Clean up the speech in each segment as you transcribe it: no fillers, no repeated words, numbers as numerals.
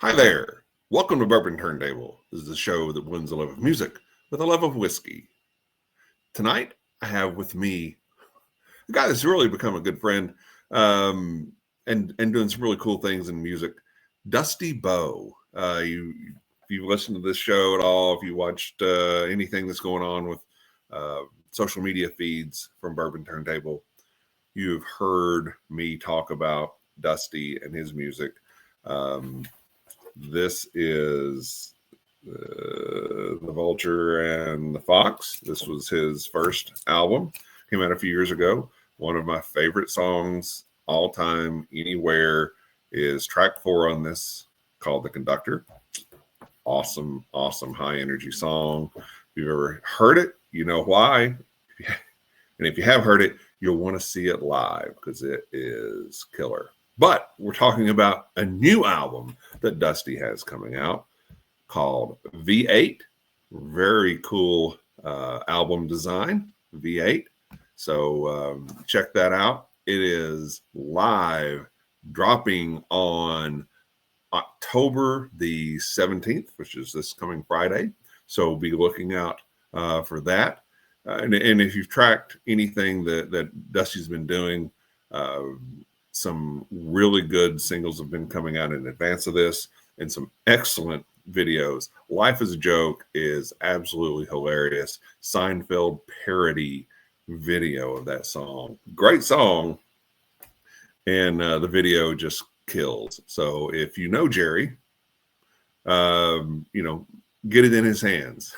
Hi there. Welcome to Bourbon Turntable. This is the show that blends the love of music with a love of whiskey. Tonight, I have with me a guy that's really become a good friend and doing some really cool things in music, Dusty Bowe. If you listened to this show at all, if you watched anything that's going on with social media feeds from Bourbon Turntable, you've heard me talk about Dusty and his music. This is The Vulture and the Fox. This was his first album. Came out a few years ago. One of my favorite songs all time, anywhere, is track 4 on this, called The Conductor. Awesome, awesome high energy song. If you've ever heard it, you know why. And if you have heard it, you'll want to see it live because it is killer. But we're talking about a new album that Dusty has coming out called V8. Very cool album design, V8. So check that out. It is live, dropping on October the 17th, which is this coming Friday. So be looking out for that. And if you've tracked anything that Dusty's been doing, some really good singles have been coming out in advance of this, and some excellent videos. Life is a Joke is absolutely hilarious. Seinfeld parody video of that song. Great song. And the video just kills. So if you know Jerry, get it in his hands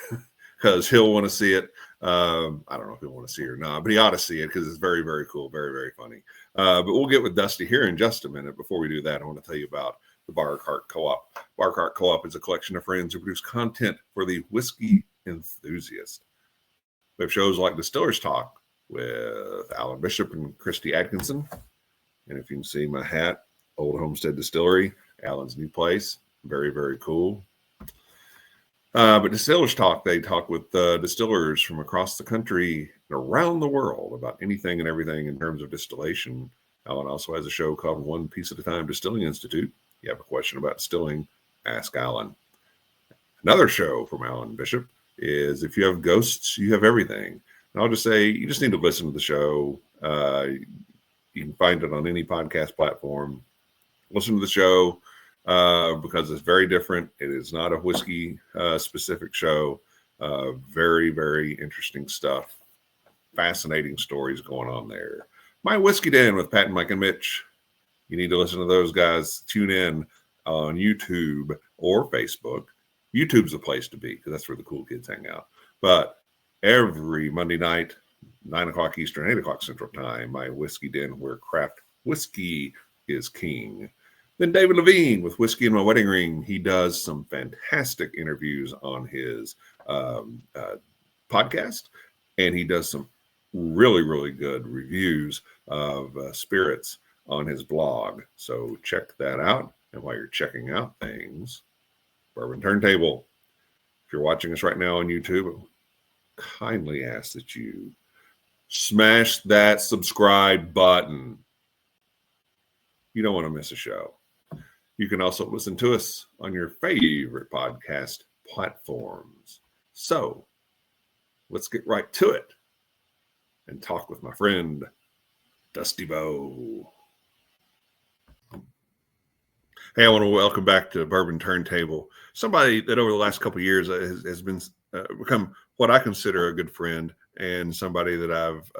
because he'll want to see it. I don't know if he'll want to see it or not, but he ought to see it because it's very, very cool, very, very funny. But we'll get with Dusty here in just a minute. Before we do that, I want to tell you about the Bar Cart Co-op. Bar Cart Co-op is a collection of friends who produce content for the whiskey enthusiast. We have shows like Distillers Talk with Alan Bishop and Christy Atkinson. And if you can see my hat, Old Homestead Distillery, Alan's new place. Very, very cool. But Distillers Talk, they talk with distillers from across the country and around the world about anything and everything in terms of distillation. Alan also has a show called One Piece at a Time Distilling Institute. If you have a question about distilling, ask Alan. Another show from Alan Bishop is If You Have Ghosts, You Have Everything. And I'll just say, you just need to listen to the show. You can find it on any podcast platform. Listen to the show. Because it's very different. It is not a whiskey specific show. Very, very interesting stuff. Fascinating stories going on there. My Whiskey Den with Pat and Mike and Mitch. You need to listen to those guys. Tune in on YouTube or Facebook. YouTube's the place to be because that's where the cool kids hang out. But every Monday night, 9 o'clock Eastern, 8 o'clock Central Time, My Whiskey Den, where craft whiskey is king. Then David Levine with Whiskey in My Wedding Ring. He does some fantastic interviews on his podcast, and he does some really, really good reviews of spirits on his blog. So check that out. And while you're checking out things, Bourbon Turntable. If you're watching us right now on YouTube, I kindly ask that you smash that subscribe button. You don't want to miss a show. You can also listen to us on your favorite podcast platforms. So let's get right to it and talk with my friend, Dusty Bowe. Hey, I want to welcome back to Bourbon Turntable somebody that over the last couple of years has been become what I consider a good friend, and somebody that I've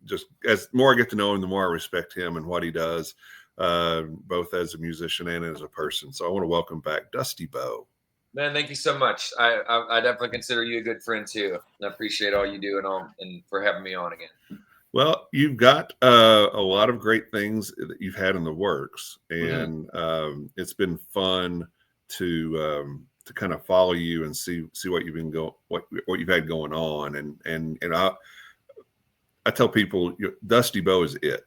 just, as more I get to know him, the more I respect him and what he does. Both as a musician and as a person. So I want to welcome back Dusty Bowe. Man, thank you so much. I definitely consider you a good friend too. I appreciate all you do and for having me on again. Well, you've got a lot of great things that you've had in the works, and it's been fun to kind of follow you and see what you've been what you've had going on. And I tell people, Dusty Bowe is it.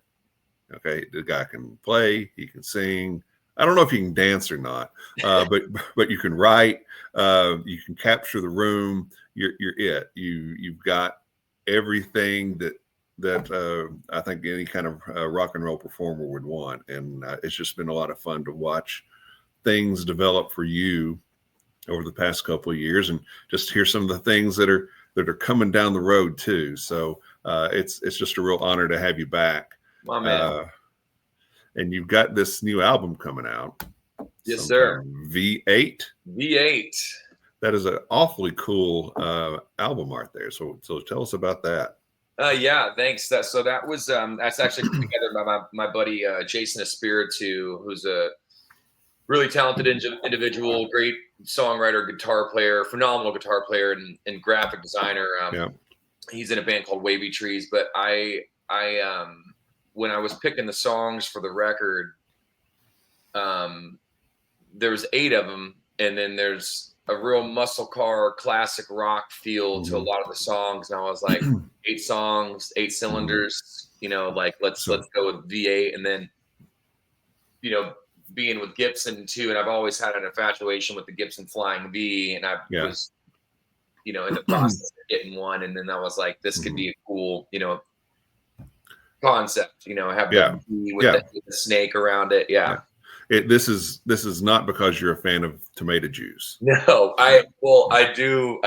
Okay, the guy can play, he can sing. I don't know if you can dance or not, but you can write, you can capture the room. You're it. You've got everything that I think any kind of rock and roll performer would want, and it's just been a lot of fun to watch things develop for you over the past couple of years, and just hear some of the things that are coming down the road too. So it's just a real honor to have you back. My man. And you've got this new album coming out. Yes, sir. V8. V8. That is an awfully cool album art there. So tell us about that. Yeah, thanks. That was that's actually put together by my buddy Jason Espiritu, who's a really talented individual, great songwriter, guitar player, phenomenal guitar player, and graphic designer. He's in a band called Wavy Trees. But I when I was picking the songs for the record, there's 8 of them, and then there's a real muscle car classic rock feel to a lot of the songs, and I was like, 8 songs, 8 cylinders, like let's go with V8. And then being with Gibson too, and I've always had an infatuation with the Gibson Flying V, and I was in the process of getting one, and then I was like, this could be a cool concept, have the V with the snake around it. This is not because you're a fan of tomato juice. No, I do.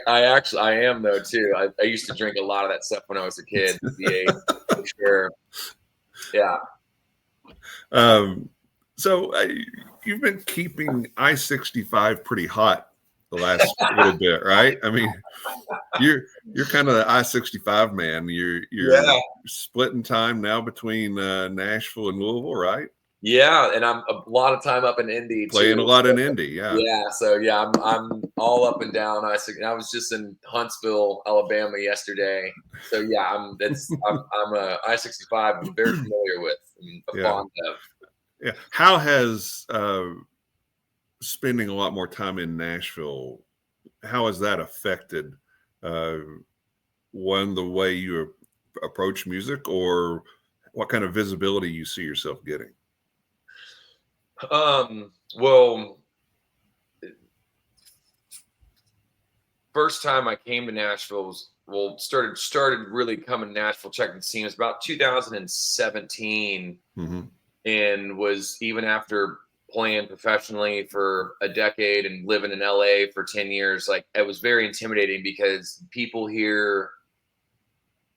I am though too. I used to drink a lot of that stuff when I was a kid. V8 for sure. Yeah. So you've been keeping I-65 pretty hot the last little bit, right? I mean, you're kind of the I-65 man. You're splitting time now between Nashville and Louisville, right? Yeah, and I'm a lot of time up in Indy playing too. A lot in Indy. Yeah. So I'm all up and down. I was just in Huntsville, Alabama yesterday. So yeah, I'm a I-65 I'm very familiar with and fond of. Yeah. How has spending a lot more time in Nashville, how has that affected the way you approach music, or what kind of visibility you see yourself getting? Well, first time I came to Nashville started really coming to Nashville, checking the scene. It was about 2017, and was even after playing professionally for a decade and living in LA for 10 years. Like, it was very intimidating because people here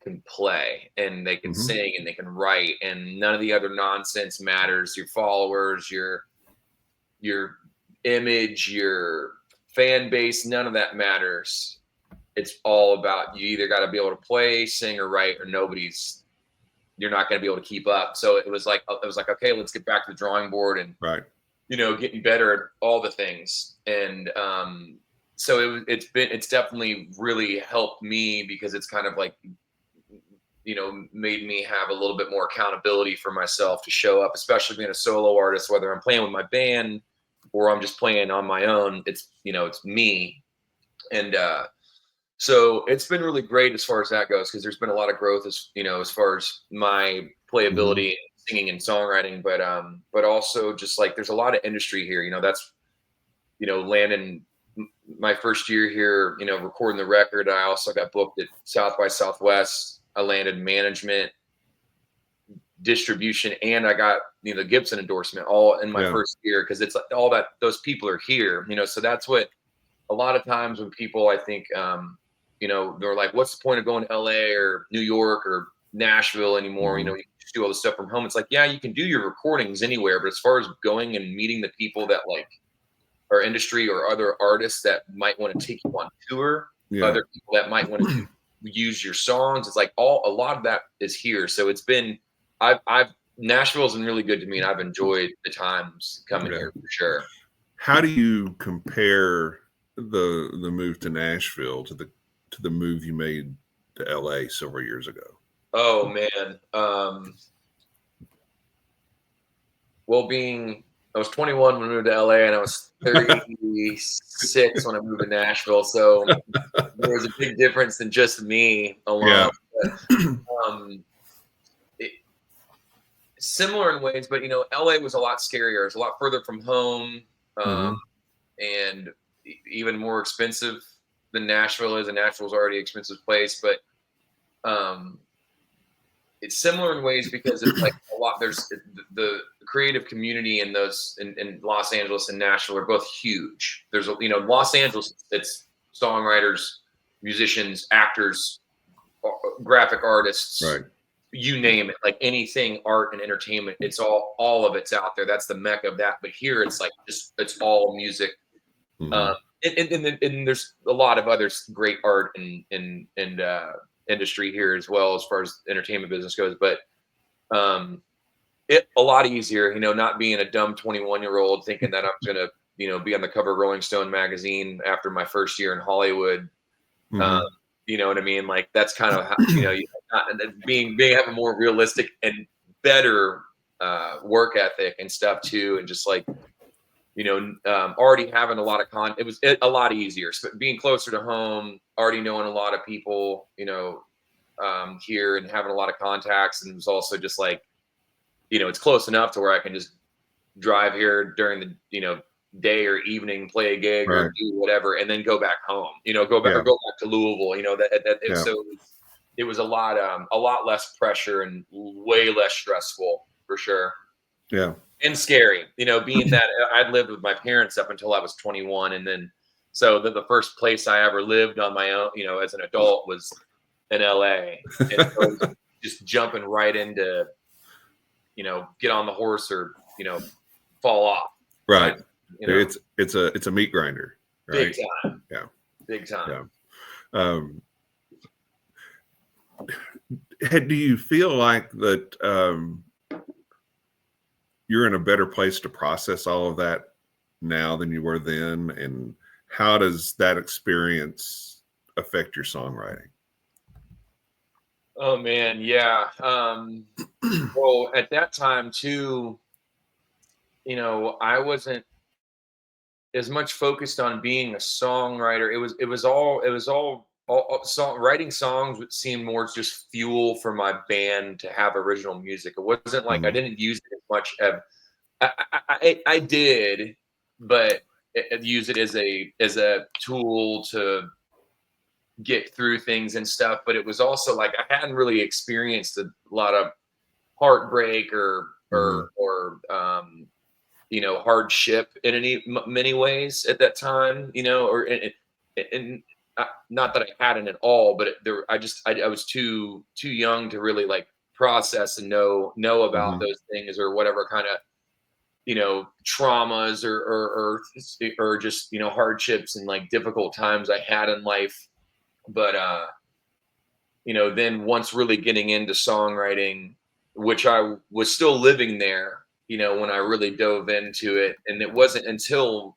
can play and they can sing and they can write, and none of the other nonsense matters. Your followers, your image, your fan base, none of that matters. It's all about, you either got to be able to play, sing, or write, or you're not going to be able to keep up. So it was like, okay, let's get back to the drawing board and getting better at all the things. And so it's definitely really helped me, because it's kind of like, made me have a little bit more accountability for myself to show up, especially being a solo artist, whether I'm playing with my band or I'm just playing on my own. It's me. And so it's been really great as far as that goes, because there's been a lot of growth as far as my playability, singing and songwriting, but also just like, there's a lot of industry here. That's landing my first year here, recording the record. I also got booked at South by Southwest. I landed management, distribution, and I got the Gibson endorsement all in my first year, because it's like all that, those people are here. So that's what a lot of times when people, I think, they're like, what's the point of going to LA or New York or Nashville anymore? You can just do all this stuff from home. It's like, yeah, you can do your recordings anywhere, but as far as going and meeting the people that like our industry or other artists that might want to take you on tour, other people that might want to use your songs, it's like a lot of that is here. So it's been, Nashville's been really good to me, and I've enjoyed the times coming here for sure. How do you compare the move to Nashville to the move you made to LA several years ago? Oh man. Well, I was 21 when I moved to LA, and I was 36 when I moved to Nashville. So there was a big difference than just me alone. Similar in ways, but LA was a lot scarier. It's a lot further from home, and even more expensive than Nashville is. And Nashville's already an expensive place, but it's similar in ways because it's like a lot. There's the creative community in those in Los Angeles and Nashville are both huge. There's Los Angeles, it's songwriters, musicians, actors, graphic artists, right. You name it, like anything art and entertainment, it's all of it's out there. That's the mecca of that. But here it's like it's all music. And there's a lot of other great art and industry here as well as far as entertainment business goes. But it a lot easier, not being a dumb 21-year-old thinking that I'm gonna, be on the cover of Rolling Stone magazine after my first year in Hollywood. You know what I mean? Like that's kind of how, being have a more realistic and better work ethic and stuff too, and just like already having a lot of it was a lot easier. So being closer to home, already knowing a lot of people, here and having a lot of contacts, and it was also just like, it's close enough to where I can just drive here during the day or evening, play a gig or do whatever, and then go back home. Go back to Louisville. So it was a lot less pressure and way less stressful for sure. Yeah. And scary, being that I'd lived with my parents up until I was 21. And then, so the first place I ever lived on my own, as an adult was in LA. And so just jumping right into, get on the horse or, fall off. Right. It's a meat grinder. Right? Big time. Yeah. Big time. Yeah. Do you feel like that you're in a better place to process all of that now than you were then? And how does that experience affect your songwriting? Oh man, yeah. Well, at that time too, I wasn't as much focused on being a songwriter. It was all writing songs would seem more just fuel for my band to have original music. It wasn't like I didn't use it as much as I did, but use it as a tool to get through things and stuff. But it was also like I hadn't really experienced a lot of heartbreak or hardship in many ways at that time, or and not that I hadn't at all, but I was too young to really like process and know about those things or whatever kind of, traumas or just, hardships and like difficult times I had in life. But, then once really getting into songwriting, which I was still living there, when I really dove into it, and it wasn't until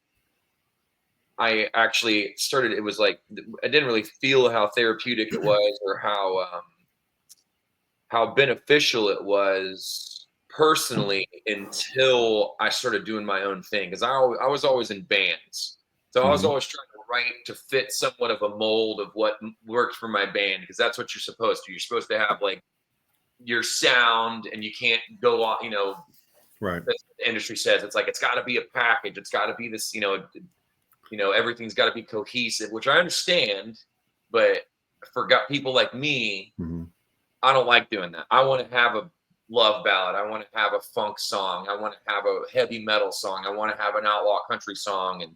I actually started, it was like, I didn't really feel how therapeutic it was or how beneficial it was personally until I started doing my own thing. Cause I was always in bands. So I was always trying to write to fit somewhat of a mold of what worked for my band. Cause that's what you're supposed to. You're supposed to have like your sound and you can't go on, right. That's what the industry says. It's like, it's gotta be a package. It's gotta be this, everything's got to be cohesive, which I understand, but for people like me, I don't like doing that. I want to have a love ballad. I want to have a funk song. I want to have a heavy metal song. I want to have an outlaw country song. And,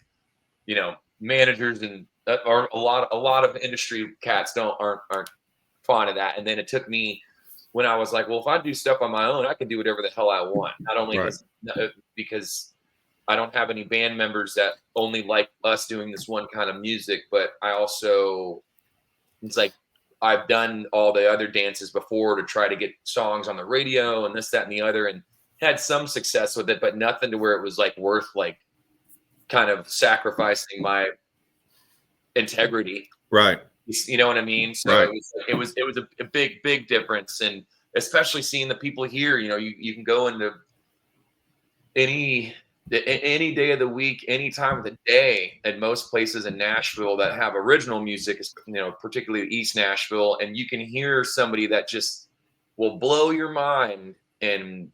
managers and are a lot of industry cats aren't fond of that. And then it took me when I was like, well, if I do stuff on my own, I can do whatever the hell I want. Not only because I don't have any band members that only like us doing this one kind of music, but I also, it's like, I've done all the other dances before to try to get songs on the radio and this, that, and the other, and had some success with it, but nothing to where it was like worth like kind of sacrificing my integrity. Right. You know what I mean? So it was a big difference. And especially seeing the people here, you can go into any day of the week, any time of the day at most places in Nashville that have original music, particularly East Nashville, and you can hear somebody that just will blow your mind and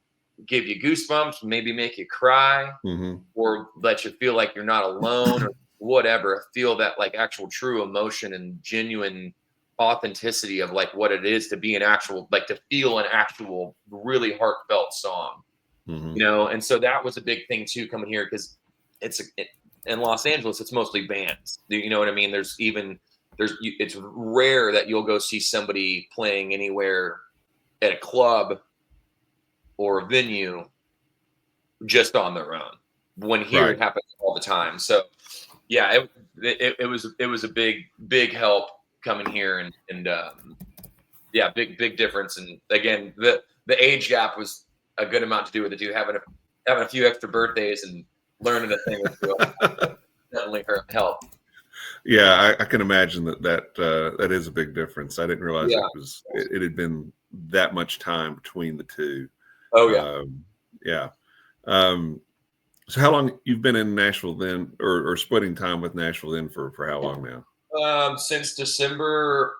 give you goosebumps, maybe make you cry, or let you feel like you're not alone or whatever, feel that like actual true emotion and genuine authenticity of like what it is to be an actual, like to feel an actual really heartfelt song, you know? And so that was a big thing too, coming here, because in Los Angeles, it's mostly bands. You know what I mean? It's rare that you'll go see somebody playing anywhere at a club or a venue just on their own. When here it happens all the time. So yeah, it was a big help coming here, and yeah, big difference. And again, the age gap was a good amount to do with it too. Having a few extra birthdays and learning a thing or two definitely helped. Yeah, I can imagine that is a big difference. I didn't realize it had been that much time between the two. Oh yeah. Yeah. So how long you've been in Nashville then, or splitting time with Nashville then for how long now? Since December.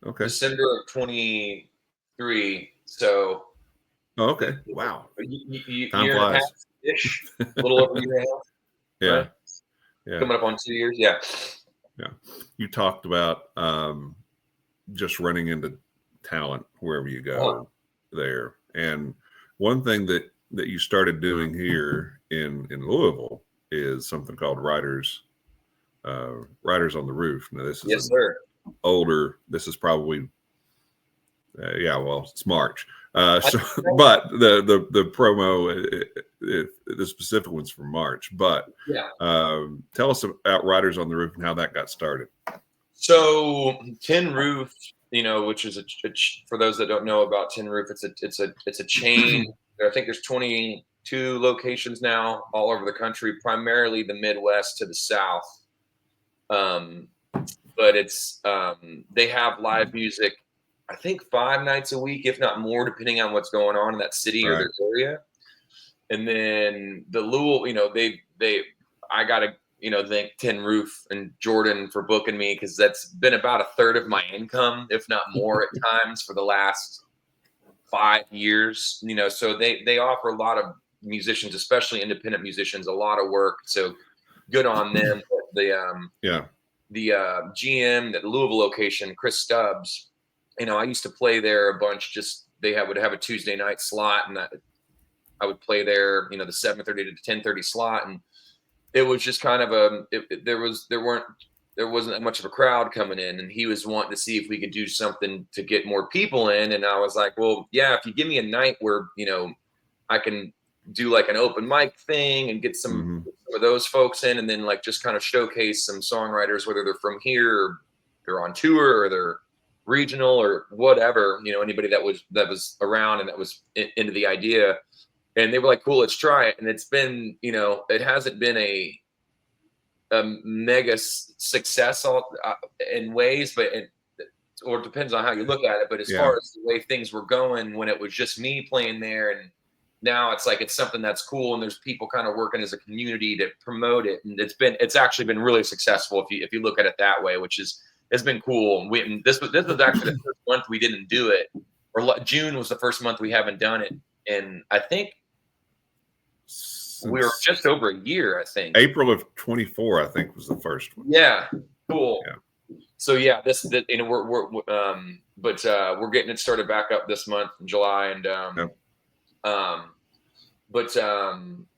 Okay. December of 23. So. Oh, okay. Wow. Time Year flies. and a half-ish, a little over a year and a half. Yeah. Right? Yeah. Coming up on 2 years. Yeah. Yeah. You talked about just running into talent wherever you go there. And one thing that you started doing here in Louisville is something called Writers on the Roof. Now this is yes, sir. Older. This is probably it's March. But the promo, the specific one's from March. But tell us about Writers on the Roof and how that got started. So Tin Roof, which is for those that don't know about Tin Roof, it's a chain. I think there's 22 locations now all over the country, primarily the Midwest to the South. But it's they have live music, I think 5 nights a week, if not more, depending on what's going on in that city or their area. And then the Louisville, I gotta, thank Tin Roof and Jordan for booking me, because that's been about a third of my income, if not more, at times for the last 5 years. So they offer a lot of musicians, especially independent musicians, a lot of work. So good on them. The GM, the Louisville location, Chris Stubbs, I used to play there a bunch. Just would have a Tuesday night slot, and I would play there, the 7:30 to 10:30 slot, and it was just kind of there wasn't that much of a crowd coming in, and he was wanting to see if we could do something to get more people in, and I was like, well, yeah, if you give me a night where I can do like an open mic thing and get some of those folks in, and then like just kind of showcase some songwriters, whether they're from here or they're on tour or they're regional or whatever, anybody that was around and that was into the idea. And they were like, cool, let's try it. And it's been, it hasn't been a mega success in ways, or it depends on how you look at it. But as far as the way things were going when it was just me playing there, and now it's like it's something that's cool, and there's people kind of working as a community to promote it, and it's actually been really successful if you look at it that way, which has been cool. This was actually the first month we didn't do it, or June was the first month we haven't done it, and I think we were just over a year. I think April of 24, I think, was the first one. Yeah, cool. Yeah. So yeah, we're getting it started back up this month in July, and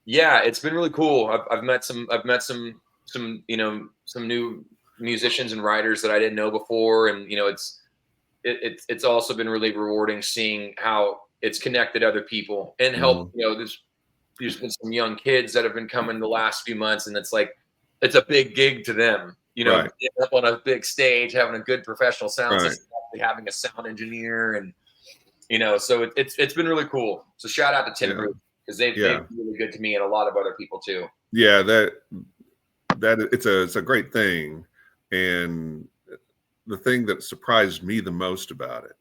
yeah, it's been really cool. I've met some new musicians and writers that I didn't know before, and it's also been really rewarding seeing how it's connected other people and help. There's been some young kids that have been coming the last few months, and it's like it's a big gig to them. Getting up on a big stage, having a good professional sound system, having a sound engineer, and so it's been really cool. So shout out to Tin Roof, because they've been really good to me and a lot of other people too. Yeah, that it's a great thing. And the thing that surprised me the most about it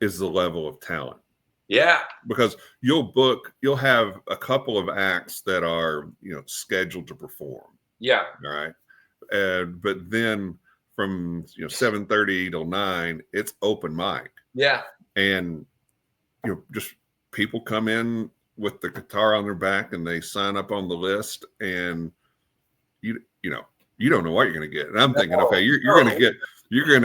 is the level of talent. Yeah, because you'll have a couple of acts that are scheduled to perform. Yeah. All right. But then from 7:30 till 9, it's open mic. Yeah. And just people come in with the guitar on their back and they sign up on the list, and you don't know what you're going to get. And I'm thinking, okay, you're going to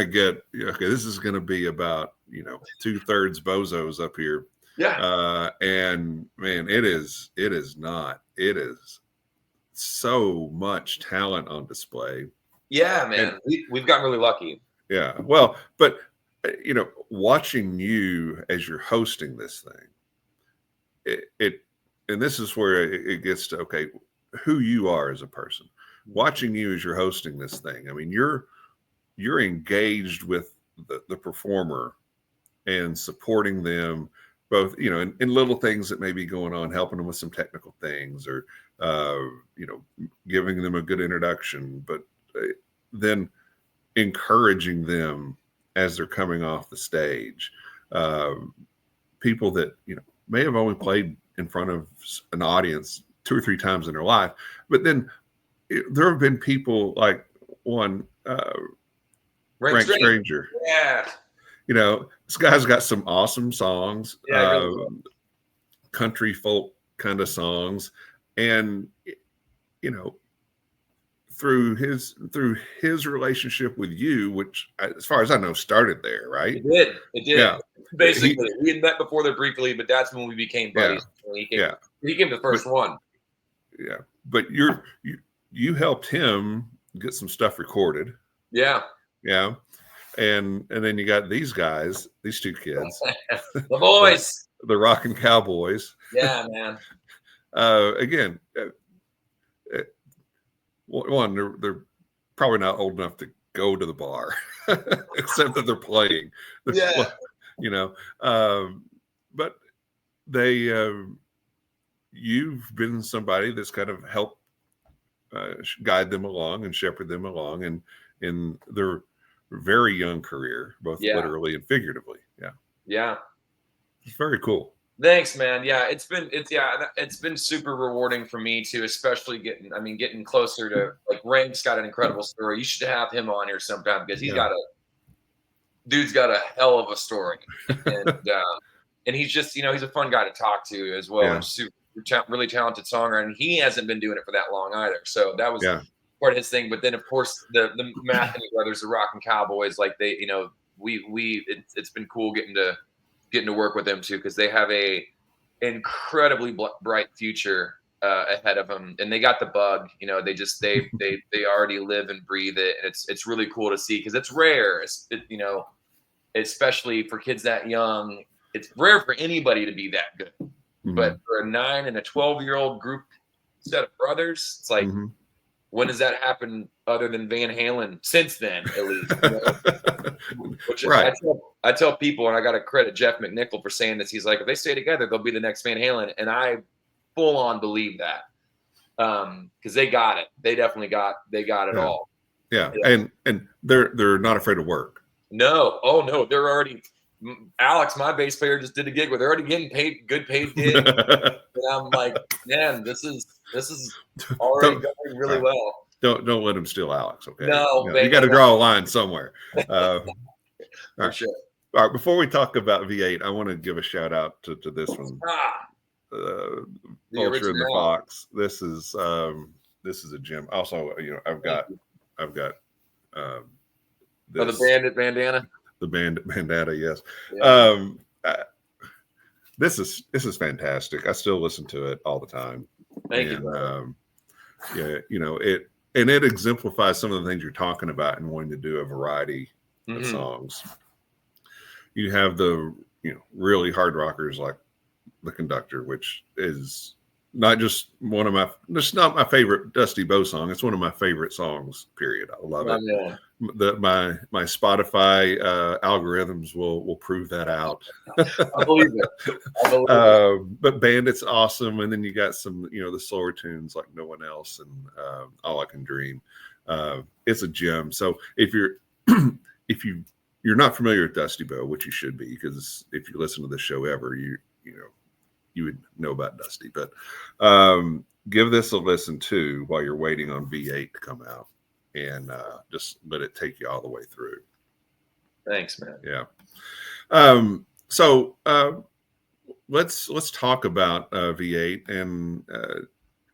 get, okay, this is going to be about, 2/3 bozos up here. Yeah. And man, it is not. It is so much talent on display. Yeah, man. We've gotten really lucky. Yeah. Well, but watching you as you're hosting this thing, and this is where it gets to, okay, who you are as a person. Watching you as you're hosting this thing. I mean, you're engaged with the performer and supporting them both, in little things that may be going on, helping them with some technical things, or giving them a good introduction, but then encouraging them as they're coming off the stage. People that may have only played in front of an audience 2 or 3 times in their life, but then there have been people like one Rank Stranger. Yeah. This guy's got some awesome songs, really country folk kind of songs, and through his relationship with you, which, as far as I know, started there, right? It did. Yeah. Basically, we had met before there briefly, but that's when we became buddies. Yeah. He came to the first one. Yeah, but you helped him get some stuff recorded. Yeah. Yeah. And then you got these guys, these 2 kids, the boys, the Rockin' Cowboys. Yeah, man. Again, one, they're probably not old enough to go to the bar, except that they're playing. Yeah. But they, you've been somebody that's kind of helped guide them along and shepherd them along in their very young career, both literally and figuratively. Yeah. It's very cool. Thanks, man. Yeah, it's been super rewarding for me too, especially getting closer to, like, Rank's got an incredible story. You should have him on here sometime, because dude's got a hell of a story, and he's just, he's a fun guy to talk to as well, and super really talented songwriter, and he hasn't been doing it for that long either. So that was part of his thing. But then, of course, the Matheny brothers, the Rockin' Cowboys, like, they, it's been cool getting to work with them too, because they have a incredibly bright future ahead of them, and they got the bug. They already live and breathe it, and it's really cool to see, because it's rare. Especially for kids that young, it's rare for anybody to be that good. Mm-hmm. But for a 9 and a 12-year-old group set of brothers, it's like, when does that happen other than Van Halen? Since then, at least. Which right. I tell people, and I got to credit Jeff McNichol for saying this. He's like, if they stay together, they'll be the next Van Halen, and I full on believe that, because they got it. They definitely got it all. Yeah, and they're not afraid of work. No, oh no, they're already. Alex, my bass player, just did a gig where they're already getting paid, good paid gigs. And I'm like, man, this is already going really well. Don't let him steal Alex, okay? No, you got to draw a line somewhere. For sure. All right, before we talk about V8, I want to give a shout out to this one. Vulture and the Fox. This is a gem. Also, I've got the bandit bandana. The bandana, yes. Yeah. This is fantastic. I still listen to it all the time. Thank you. It exemplifies some of the things you're talking about and wanting to do a variety of songs. You have the really hard rockers like The Conductor, which is not just it's not my favorite Dusty Bo song. It's one of my favorite songs, period. I love it. Yeah. My Spotify algorithms will prove that out. I believe it. But Bandit's awesome. And then you got some, the slower tunes like No One Else and All I Can Dream. It's a gem. So if you're not familiar with Dusty Bo, which you should be, because if you listen to this show ever, you would know about Dusty. But give this a listen too while you're waiting on V8 to come out, and just let it take you all the way through. Thanks, man. Yeah. So let's talk about V8 and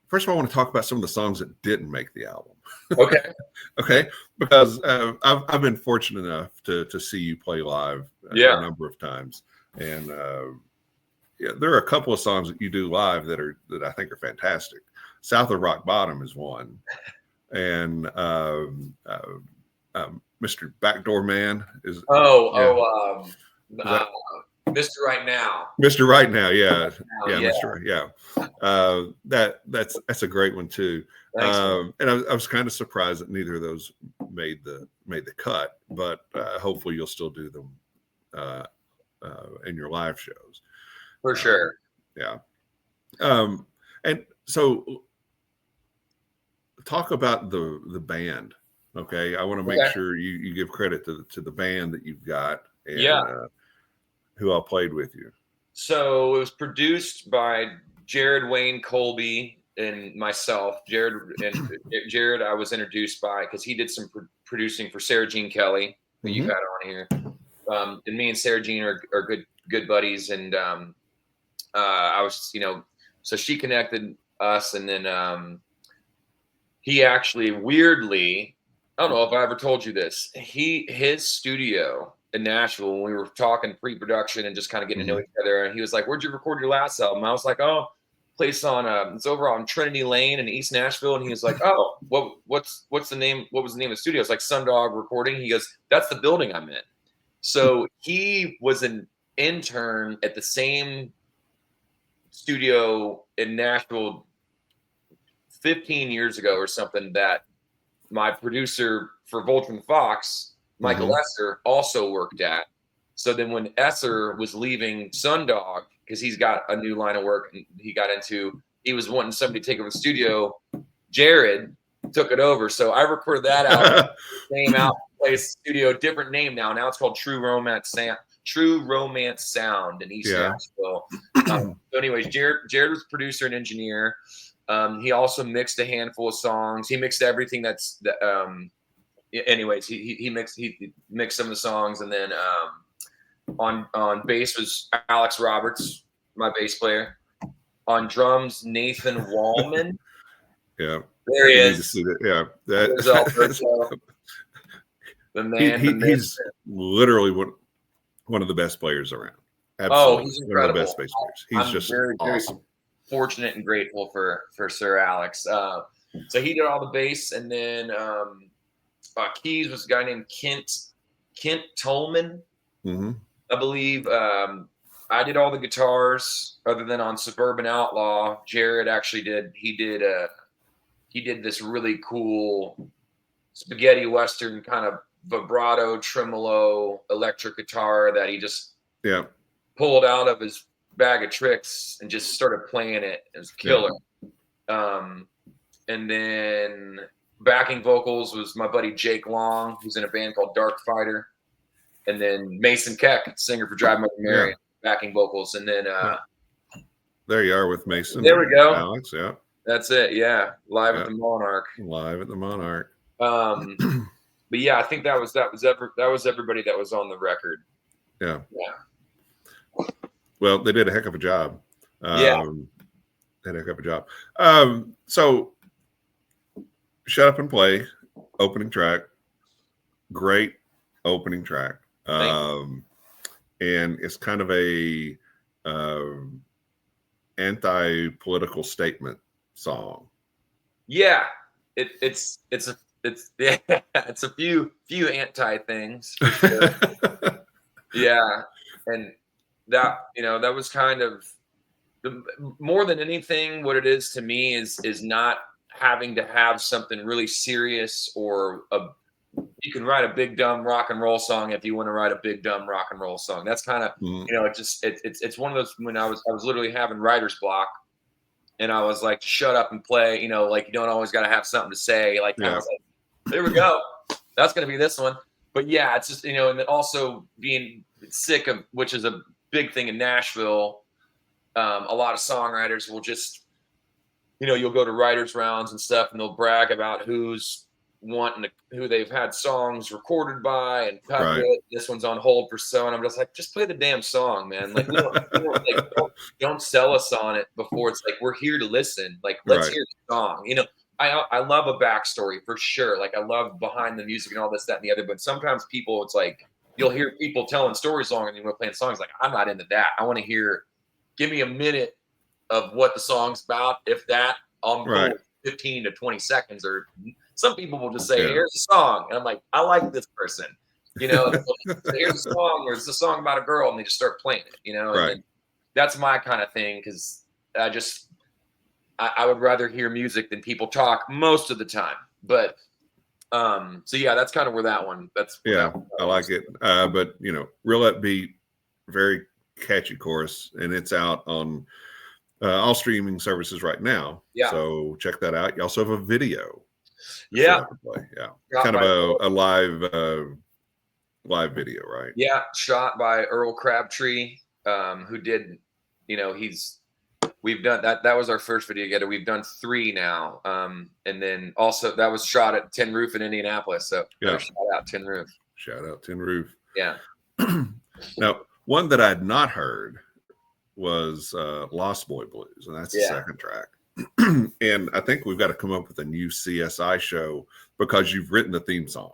first of all, I want to talk about some of the songs that didn't make the album. Okay. Okay, because I've been fortunate enough to see you play live a number of times, and there are a couple of songs that you do live that I think are fantastic. South of Rock Bottom is one, and Mr. Backdoor Man is. Mr. Right Now. Mr. Right Now, yeah. Mr. Right, yeah. That's a great one too. And I was kind of surprised that neither of those made the cut, but hopefully you'll still do them in your live shows. For sure. Yeah. And so talk about the band. Okay. I want to make sure you give credit to the band that you've got and who all played with you. So it was produced by Jared Wayne Colby and myself. Jared I was introduced by because he did some producing for Sarah Jean Kelly, who you've had on here. And me and Sarah Jean are good buddies, and I was, so she connected us, and then he actually weirdly, I don't know if I ever told you this, his studio in Nashville, when we were talking pre-production and just kind of getting to know each other, and he was like, "Where'd you record your last album?" I was like, "Oh, place on it's over on Trinity Lane in East Nashville." And he was like, "Oh, what's the name? What was the name of the studio?" It's like Sundog Recording. He goes, "That's the building I'm in." So he was an intern at the same studio in Nashville 15 years ago or something that my producer for Vulture and Fox, Michael Esser, also worked at. So then when Esser was leaving Sundog, because he's got a new line of work and he was wanting somebody to take over the studio, Jared took it over. So I recorded that out, name out, place studio, different name now. Now it's called True Romance Sound in East Nashville. So anyways, Jared was producer and engineer. He also mixed a handful of songs. He mixed everything anyways, he mixed some of the songs, and then on bass was Alex Roberts, my bass player. On drums, Nathan Wallman. Yeah, there he is. Yeah, the man. He's literally one of the best players around. Absolutely, he's incredible. One of the best bass players. He's just very, awesome. Very fortunate and grateful for Sir Alex. So he did all the bass, and then keys was a guy named Kent Tolman, I believe. I did all the guitars, other than on Suburban Outlaw. Jared actually did. He did this really cool spaghetti western kind of vibrato tremolo electric guitar that he just pulled out of his bag of tricks and just started playing it. It was killer. And then backing vocals was my buddy Jake Long, who's in a band called Dark Fighter. And then Mason Keck, singer for Drive Mother Mary, backing vocals. And then there you are with Mason. There we go. Alex, that's it. Yeah. Live at the Monarch. Live at the Monarch. But yeah, I think that was everybody that was on the record. Yeah. Well, they did a heck of a job. They did a heck of a job. So Shut Up and Play, opening track. Great opening track. And it's kind of a anti-political statement song. Yeah. It's a few anti things for sure. Yeah. And that, that was kind of more than anything, what it is to me is not having to have something really serious or you can write a big dumb rock and roll song if you want to write a big dumb rock and roll song. That's kind of it's one of those, when I was literally having writer's block, and I was like, shut up and play, like you don't always got to have something to say. Like I was like, there we go, that's gonna be this one. But yeah, it's just and then also being sick of, which is a big thing in Nashville. A lot of songwriters will just, you'll go to writers rounds and stuff, and they'll brag about who's wanting to, who they've had songs recorded by and cut Right. with. This one's on hold for so, and I'm just like, just play the damn song, man. Like don't sell us on it before it's like we're here to listen. Like let's Right. hear the song. I love a backstory for sure. Like I love behind the music and all this, that, and the other. But sometimes people, it's like you'll hear people telling stories long and then we're playing songs. Like I'm not into that. I want to hear. Give me a minute of what the song's about. If that, I'm Right. cool. 15 to 20 seconds, or some people will just say, here's a song. And I'm like, I like this person, so here's a song, or it's a song about a girl, and they just start playing it, and then that's my kind of thing. Cause I would rather hear music than people talk most of the time. But, so yeah, that's kind of where that one, I like it. But real upbeat, very catchy chorus, and it's out on all streaming services right now. Yeah. So check that out. You also have a video. Yeah. Yeah. Kind of a live video, right? Yeah. Shot by Earl Crabtree, who did, we've done that. That was our first video together. We've done 3 now. And then also that was shot at Tin Roof in Indianapolis. So shout out Tin Roof. Shout out Tin Roof. Yeah. Now, one that I'd not heard was Lost Boy Blues, and that's the second track. And I think we've got to come up with a new CSI show because you've written the theme song.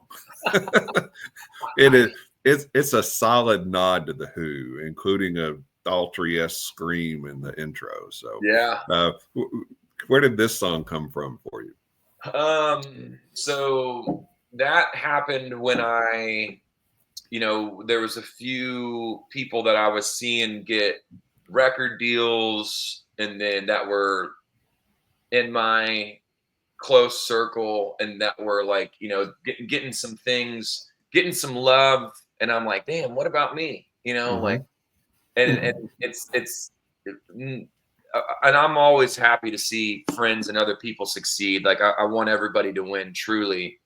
It's a solid nod to the Who, including a Daltrey-esque scream in the intro. So where did this song come from for you? So that happened when there was a few people that I was seeing get record deals, and then that were in my close circle, and that were like, getting some things, getting some love. And I'm like, damn, what about me? Like, and and I'm always happy to see friends and other people succeed. Like I want everybody to win truly.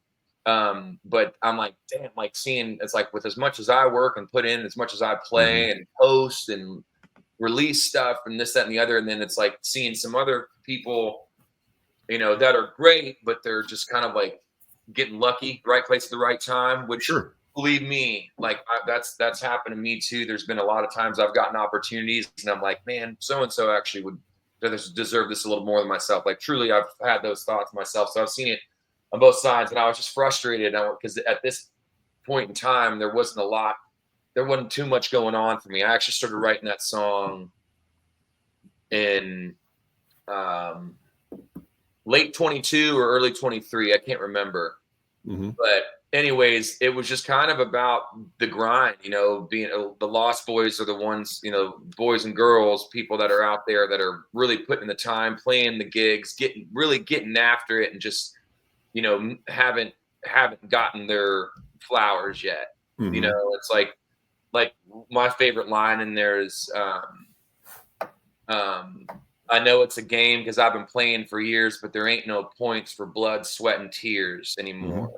But I'm like, damn, like seeing, it's like with as much as I work and put in, as much as I play and post and release stuff and this, that, and the other. And then it's like seeing some other people, that are great, but they're just kind of like getting lucky, right place at the right time, which believe me, like that's happened to me too. There's been a lot of times I've gotten opportunities and I'm like, man, so-and-so actually would deserve this a little more than myself. Like truly, I've had those thoughts myself. So I've seen it on both sides, and I was just frustrated because at this point in time, there wasn't too much going on for me. I actually started writing that song in late 22 or early 23. I can't remember. But anyways, it was just kind of about the grind, being the Lost Boys are the ones, boys and girls, people that are out there that are really putting the time, playing the gigs, getting after it, and just, haven't gotten their flowers yet. It's like my favorite line in there is, I know it's a game because I've been playing for years, but there ain't no points for blood, sweat, and tears anymore.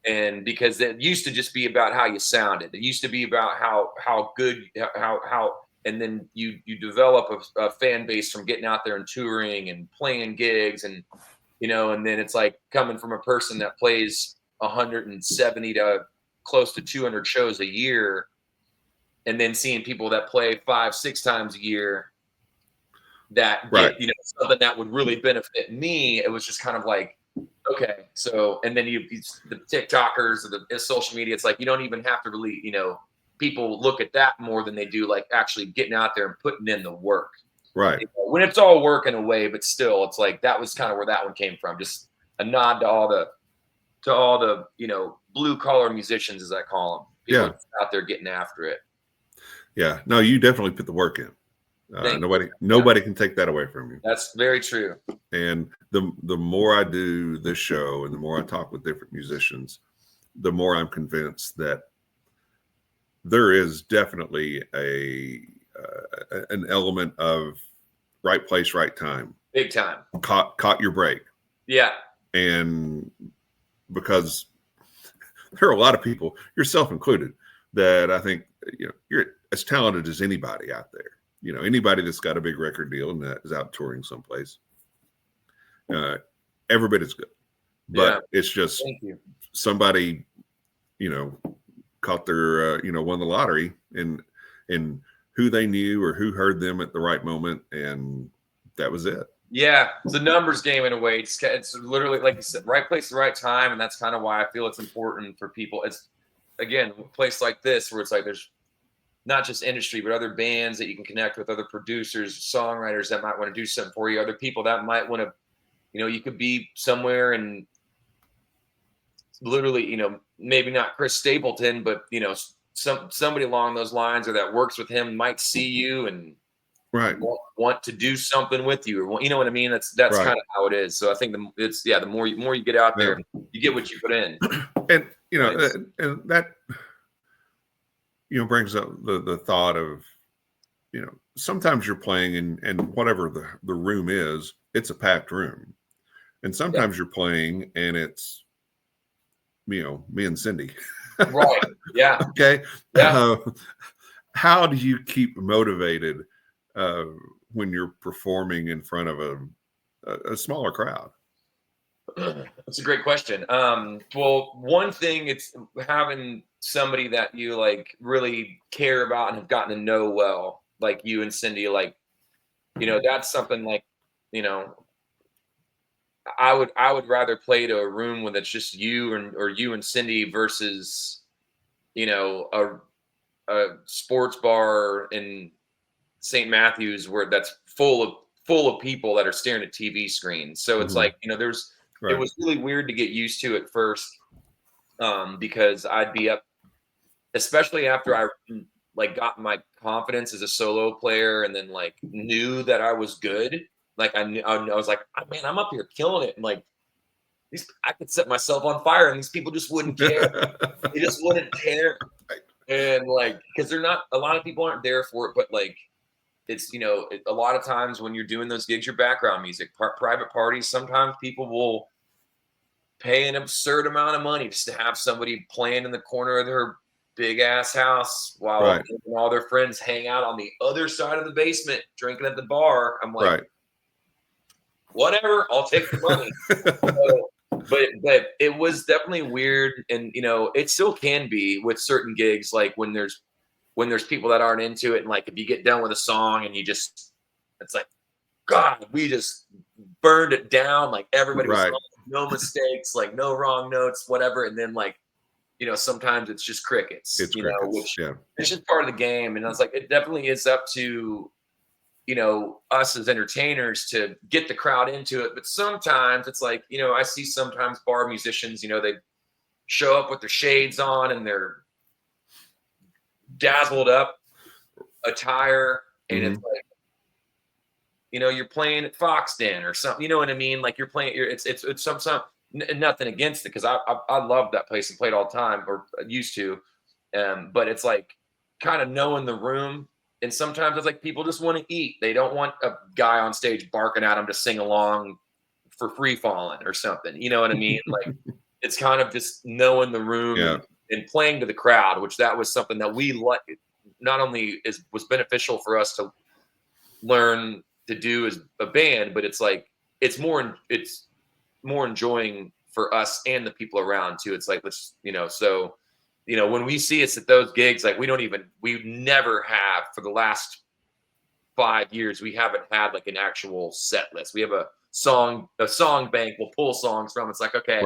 And because it used to just be about how you sounded. It used to be about how good, and then you develop a fan base from getting out there and touring and playing gigs, and and then it's like coming from a person that plays 170 to close to 200 shows a year, and then seeing people that play 5-6 times a year that get, something that would really benefit me. It was just kind of like, okay, so, and then the TikTokers or the social media, it's like, you don't even have to really, people look at that more than they do like actually getting out there and putting in the work. Right. When it's all work in a way, but still, it's like, that was kind of where that one came from. Just a nod to all the, blue collar musicians, as I call them. People out there getting after it. Yeah, no, you definitely put the work in. Nobody can take that away from you. That's very true. And the more I do this show and the more I talk with different musicians, the more I'm convinced that there is definitely an element of right place, right time. Big time. Caught your break. Yeah. And because there are a lot of people, yourself included, that I think you're as talented as anybody out there. Anybody that's got a big record deal and that is out touring someplace, everybody's good. but it's just Thank you. somebody, caught their, won the lottery and who they knew or who heard them at the right moment. And that was it. Yeah. It's a numbers game in a way. It's literally, like you said, right place, the right time. And that's kind of why I feel it's important for people. It's, again, a place like this where it's like there's not just industry, but other bands that you can connect with, other producers, songwriters that might want to do something for you, other people that might want to, you could be somewhere and literally, maybe not Chris Stapleton, but somebody along those lines or that works with him might see you and right want to do something with you, or you know what I mean. That's right. Kind of how it is. So I think the more you get out there, you get what you put in, and and that brings up the thought of sometimes you're playing and whatever the room is, it's a packed room, and sometimes you're playing and it's me and Cindy. Right. Yeah. Okay. Yeah. How do you keep motivated when you're performing in front of a smaller crowd? That's a great question. Well, one thing, it's having somebody that you like really care about and have gotten to know well, like you and Cindy, like, that's something like, I would rather play to a room when it's just you or you and Cindy versus, a sports bar in St. Matthews where that's full of people that are staring at TV screens. So it's like, it was really weird to get used to at first, because I'd be up, especially after I like got my confidence as a solo player and then like knew that I was good. Like I was like, oh, man, I'm up here killing it. And like I could set myself on fire and these people just wouldn't care. They just wouldn't care. And like, because a lot of people aren't there for it, but like, it's, a lot of times when you're doing those gigs, your background music, private parties, sometimes people will pay an absurd amount of money just to have somebody playing in the corner of their big ass house while all their friends hang out on the other side of the basement drinking at the bar. I'm like, whatever, I'll take the money. But it was definitely weird, and it still can be with certain gigs, like when there's people that aren't into it, and like if you get done with a song and it's like, God, we just burned it down, like everybody was on, no mistakes, like no wrong notes, whatever, and then like sometimes it's just crickets, which it's just part of the game. And I was like, it definitely is up to us as entertainers to get the crowd into it. But sometimes it's like, I see sometimes bar musicians, they show up with their shades on and they're dazzled up attire, and it's like, you're playing at Fox Den or something, you know what I mean? Like you're playing, it's some nothing against it, because I love that place and played all the time, or used to, but it's like kind of knowing the room. And sometimes it's like people just want to eat. They don't want a guy on stage barking at them to sing along for Free Falling or something. You know what I mean? Like it's kind of just knowing the room and playing to the crowd, which that was something that we like. Not only was beneficial for us to learn to do as a band, but it's like it's more enjoying for us and the people around too. It's like, let's so. When we see us at those gigs, like we never have, for the last 5 years, we haven't had like an actual set list. We have a song bank we'll pull songs from. It's like, okay,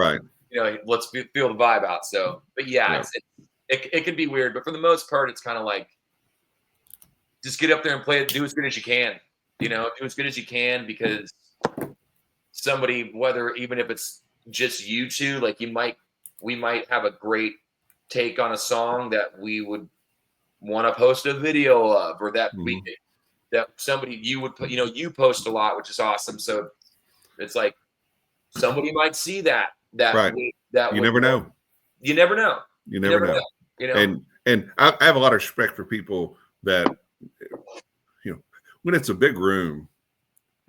let's feel the vibe out. So, but it can be weird, but for the most part, it's kind of like, just get up there and play it, do as good as you can, do as good as you can, because somebody, even if it's just you two, like we might have a great take on a song that we would want to post a video of, or that that somebody you would put, you post a lot, which is awesome. So it's like somebody might see that you never know. You never know. And I have a lot of respect for people that when it's a big room,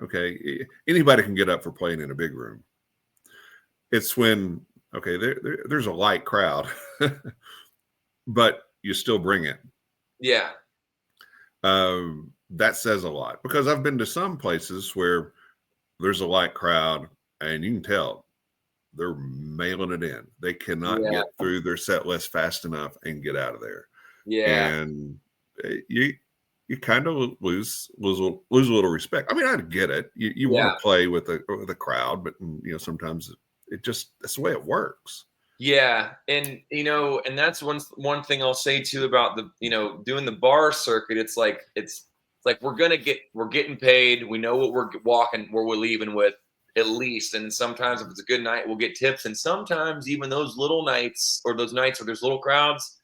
okay, anybody can get up for playing in a big room. It's when there's a light crowd, but you still bring it. Yeah. That says a lot, because I've been to some places where there's a light crowd and you can tell they're mailing it in. They cannot get through their set list fast enough and get out of there. Yeah. And you kind of lose a little respect. I mean, I get it. You want to play with the crowd, but sometimes it just, that's the way it works. Yeah. And, and that's one thing I'll say too about the, doing the bar circuit. It's like we're getting paid. We know what we're leaving with at least. And sometimes if it's a good night, we'll get tips. And sometimes even those little nights or those nights where there's little crowds,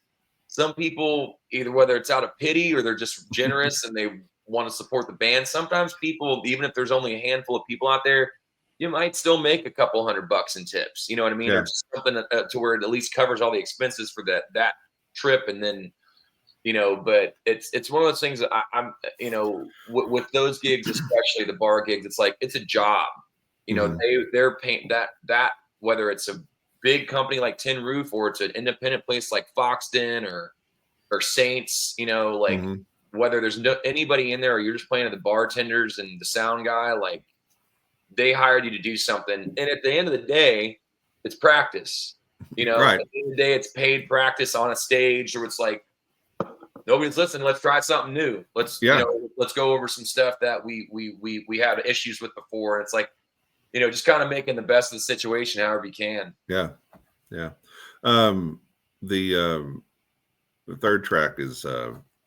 some people, either whether it's out of pity or they're just generous and they want to support the band. Sometimes people, even if there's only a handful of people out there, you might still make a couple $100 in tips. You know what I mean? Yeah. Or just something to where it at least covers all the expenses for that trip. And then, but it's one of those things that I'm with those gigs, especially the bar gigs, it's like, it's a job, they're paying that, whether it's a big company like Tin Roof or it's an independent place like Foxton or Saints, whether there's anybody in there or you're just playing at the bartenders and the sound guy, like they hired you to do something. And at the end of the day, it's practice, Right. At the end of the day, it's paid practice on a stage, or it's like, nobody's listening. Let's try something new. Let's go over some stuff that we had issues with before. And it's like, just kind of making the best of the situation however you can. Yeah. Yeah. The third track is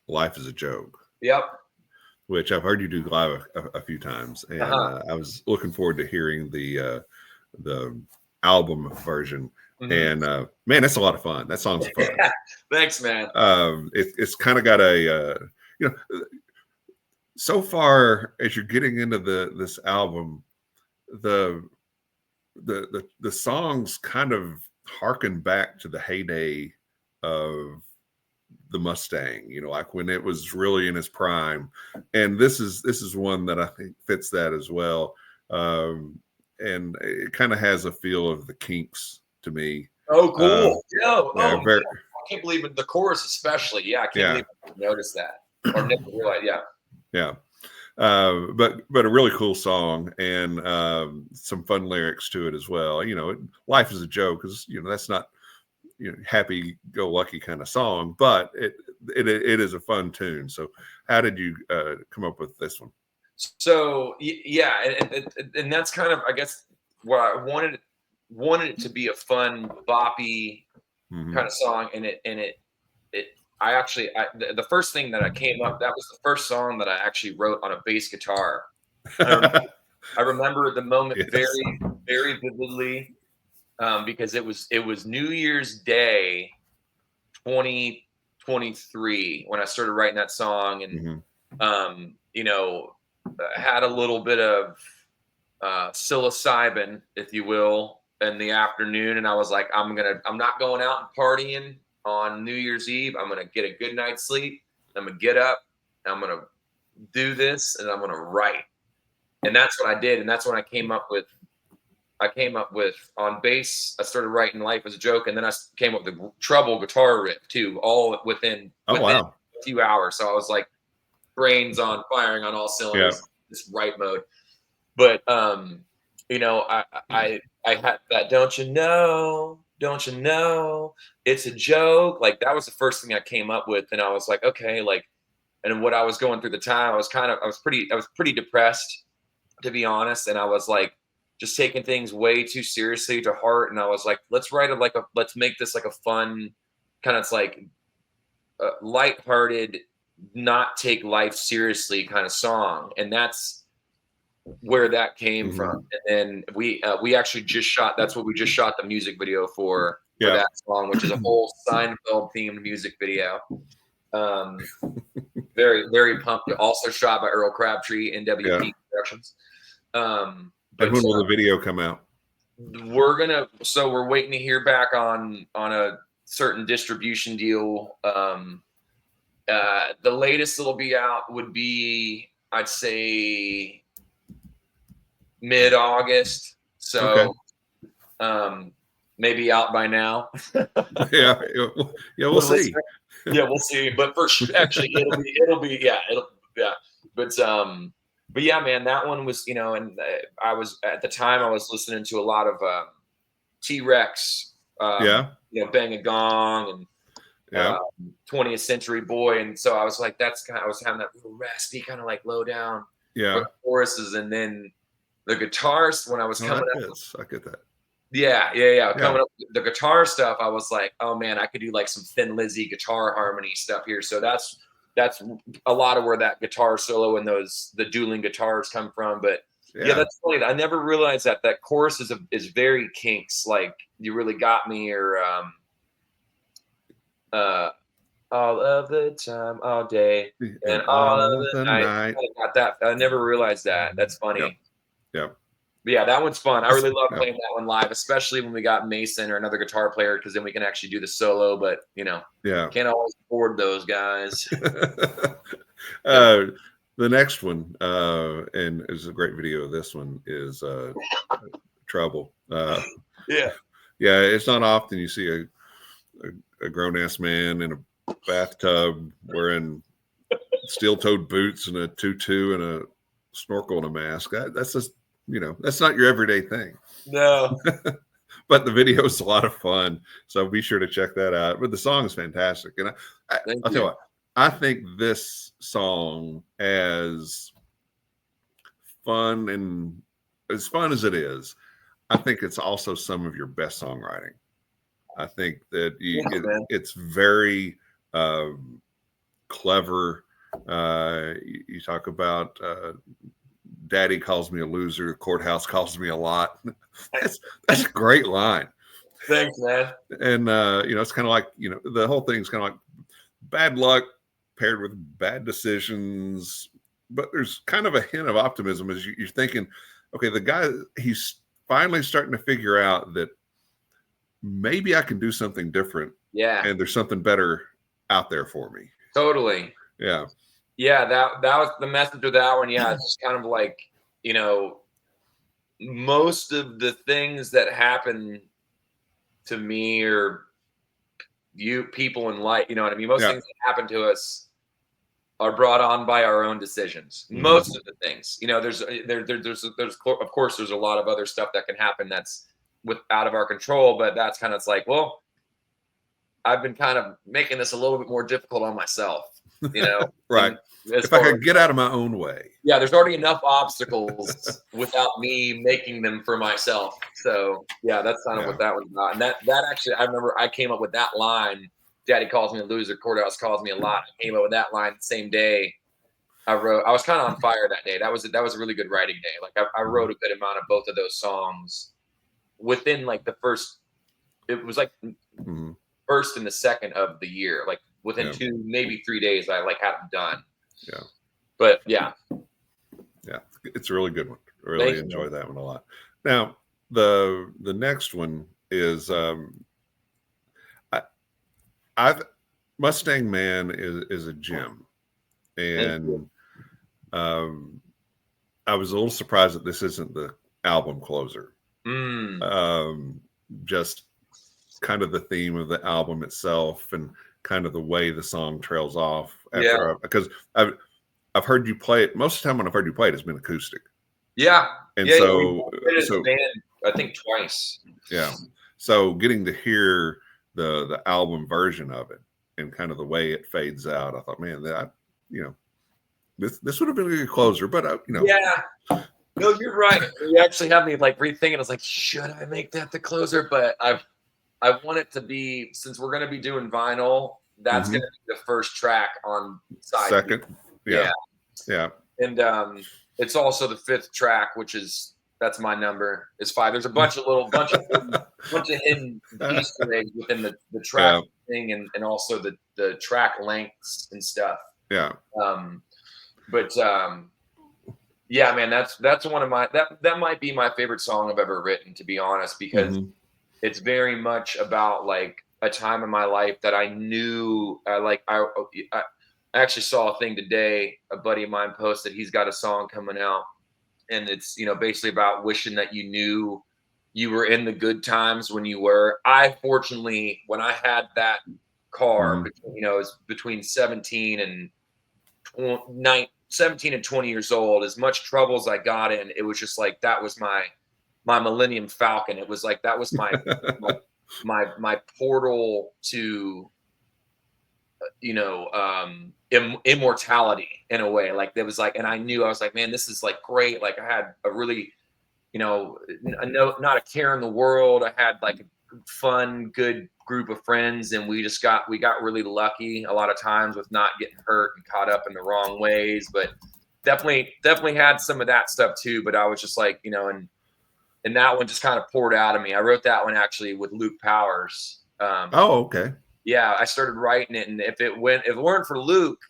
Life is a Joke. Yep. Which I've heard you do live a few times. And I was looking forward to hearing the album version. Mm-hmm. And man, that's a lot of fun. That song's fun. Yeah. Thanks, man. It's kind of got a so far as you're getting into this album, the songs kind of harken back to the heyday of the Mustang, like when it was really in its prime. And this is one that I think fits that as well. And it kind of has a feel of the Kinks to me. Oh, cool. I can't believe it. The chorus especially. Yeah, I can't believe I noticed that or never realized. Yeah. But a really cool song and some fun lyrics to it as well. Life is a joke because that's not happy go lucky kind of song, but it is a fun tune. So how did you come up with this one? So and that's kind of, I guess, what I wanted it to be, a fun boppy kind of song. And the first thing that I came up, that was the first song that I actually wrote on a bass guitar. I remember the moment very, very vividly, because it was New Year's Day 2023 when I started writing that song. And had a little bit of psilocybin, if you will, in the afternoon, and I was like, I'm not going out and partying on New Year's Eve. I'm gonna get a good night's sleep. I'm gonna get up. I'm gonna do this, and I'm gonna write. And that's what I did. And that's when I came up with on bass. I started writing Life as a Joke, and then I came up with the treble guitar riff too, all within a few hours. So I was like, brains on firing on all cylinders, this write mode. But I had that don't you know, it's a joke. Like that was the first thing I came up with, and I was like, okay, like, and what I was going through the time, I was pretty depressed, to be honest, and I was like just taking things way too seriously to heart, and I was like, let's make this like a fun kind of, it's like a lighthearted, not take life seriously kind of song. And that's where that came from. And then we actually just shot the music video for that song, which is a whole Seinfeld themed music video. Very, very pumped. Also shot by Earl Crabtree, NWP Productions. And when will the video come out? We're waiting to hear back on a certain distribution deal. The latest it'll be out would be, I'd say, mid-August. So maybe out by now. We'll see. We'll see. But for sure, actually, But yeah, man, that one was, and I was, at the time I was listening to a lot of T-Rex, you know, Bang a Gong and 20th Century Boy. And so I was like, I was having that little raspy kind of like low down for the choruses. And then the guitars, when I was coming up. I get that. Yeah. Coming up the guitar stuff, I was like, oh man, I could do like some Thin Lizzy guitar harmony stuff here. So that's a lot of where that guitar solo and the dueling guitars come from. But yeah, that's funny. I never realized that chorus is very Kinks, like You Really Got Me, or all of the time, all day, and all of the night. I got that. I never realized that. That's funny. Yeah. But yeah, that one's fun. I really love playing that one live, especially when we got Mason or another guitar player, because then we can actually do the solo. But you know, can't always afford those guys. The next one, and it's a great video of this one, is Trouble. It's not often you see a grown-ass man in a bathtub wearing steel-toed boots and a tutu and a snorkel and a mask. That's just, you know, that's not your everyday thing. No. But the video is a lot of fun, so be sure to check that out. But the song is fantastic, and I'll tell you what, I think this song, as fun as it is, I think it's also some of your best songwriting. I think that it's very clever. You talk about Daddy calls me a loser, courthouse calls me a lot. That's a great line. Thanks, man. And you know, it's kind of like, you know, the whole thing's kind of like bad luck paired with bad decisions, but there's kind of a hint of optimism as you're thinking, okay, the guy, he's finally starting to figure out that maybe I can do something different. Yeah. And there's something better out there for me. Totally. Yeah. Yeah, that was the message of that one. Yeah, it's just kind of like, you know, most of the things that happen to me or people in life, you know what I mean? Most things that happen to us are brought on by our own decisions. Most of the things, you know, there's of course there's a lot of other stuff that can happen that's out of our control, but that's kind of, it's like, well, I've been kind of making this a little bit more difficult on myself, you know. Right. If I could get out of my own way. Yeah, there's already enough obstacles without me making them for myself. So yeah, that's kind of what that was about. And that actually, I remember I came up with that line. Daddy calls me a loser, courthouse calls me a lot. I came up with that line the same day. I was kind of on fire that day. That was a really good writing day. Like I wrote a good amount of both of those songs within like the first. It was like first and the second of the year. Like within 2, maybe 3 days, I like had them done. Yeah. But yeah. Yeah. It's a really good one. I really enjoy that one a lot. Now, the next one is Mustang Man is a gem. And I was a little surprised that this isn't the album closer. Just kind of the theme of the album itself and kind of the way the song trails off because I've heard you play it. Most of the time when I've heard you play it, it's been acoustic. Yeah. And so band, I think twice. Yeah. So getting to hear the album version of it and kind of the way it fades out, I thought, man, that, you know, this would have been a good closer, but you know. Yeah. No, you're right. You actually have me like rethinking. I was like, should I make that the closer? But I want it to be, since we're going to be doing vinyl, that's going to be the first track on side. Second. Yeah. And it's also the 5th track, that's my number. It's 5. There's a bunch of hidden Easter eggs within the track thing and also the track lengths and stuff. Yeah. Yeah, man, that's one of my that might be my favorite song I've ever written, to be honest, because it's very much about like a time in my life that I knew I actually saw a thing today. A buddy of mine posted he's got a song coming out, and it's, you know, basically about wishing that you knew you were in the good times when you were. I fortunately, when I had that car, you know, it was between 17 and 20 years old, as much trouble as I got in, it was just like that was my my Millennium Falcon. It was like that was my my portal to immortality in a way. Like there was like, and I knew, I was like, man, this is like great. Like I had a really, not a care in the world. I had like a fun, good group of friends, and we got really lucky a lot of times with not getting hurt and caught up in the wrong ways. But definitely had some of that stuff too. But I was just like, and that one just kind of poured out of me. I wrote that one actually with Luke Powers. Oh, okay. Yeah, I started writing it, and if it weren't for Luke,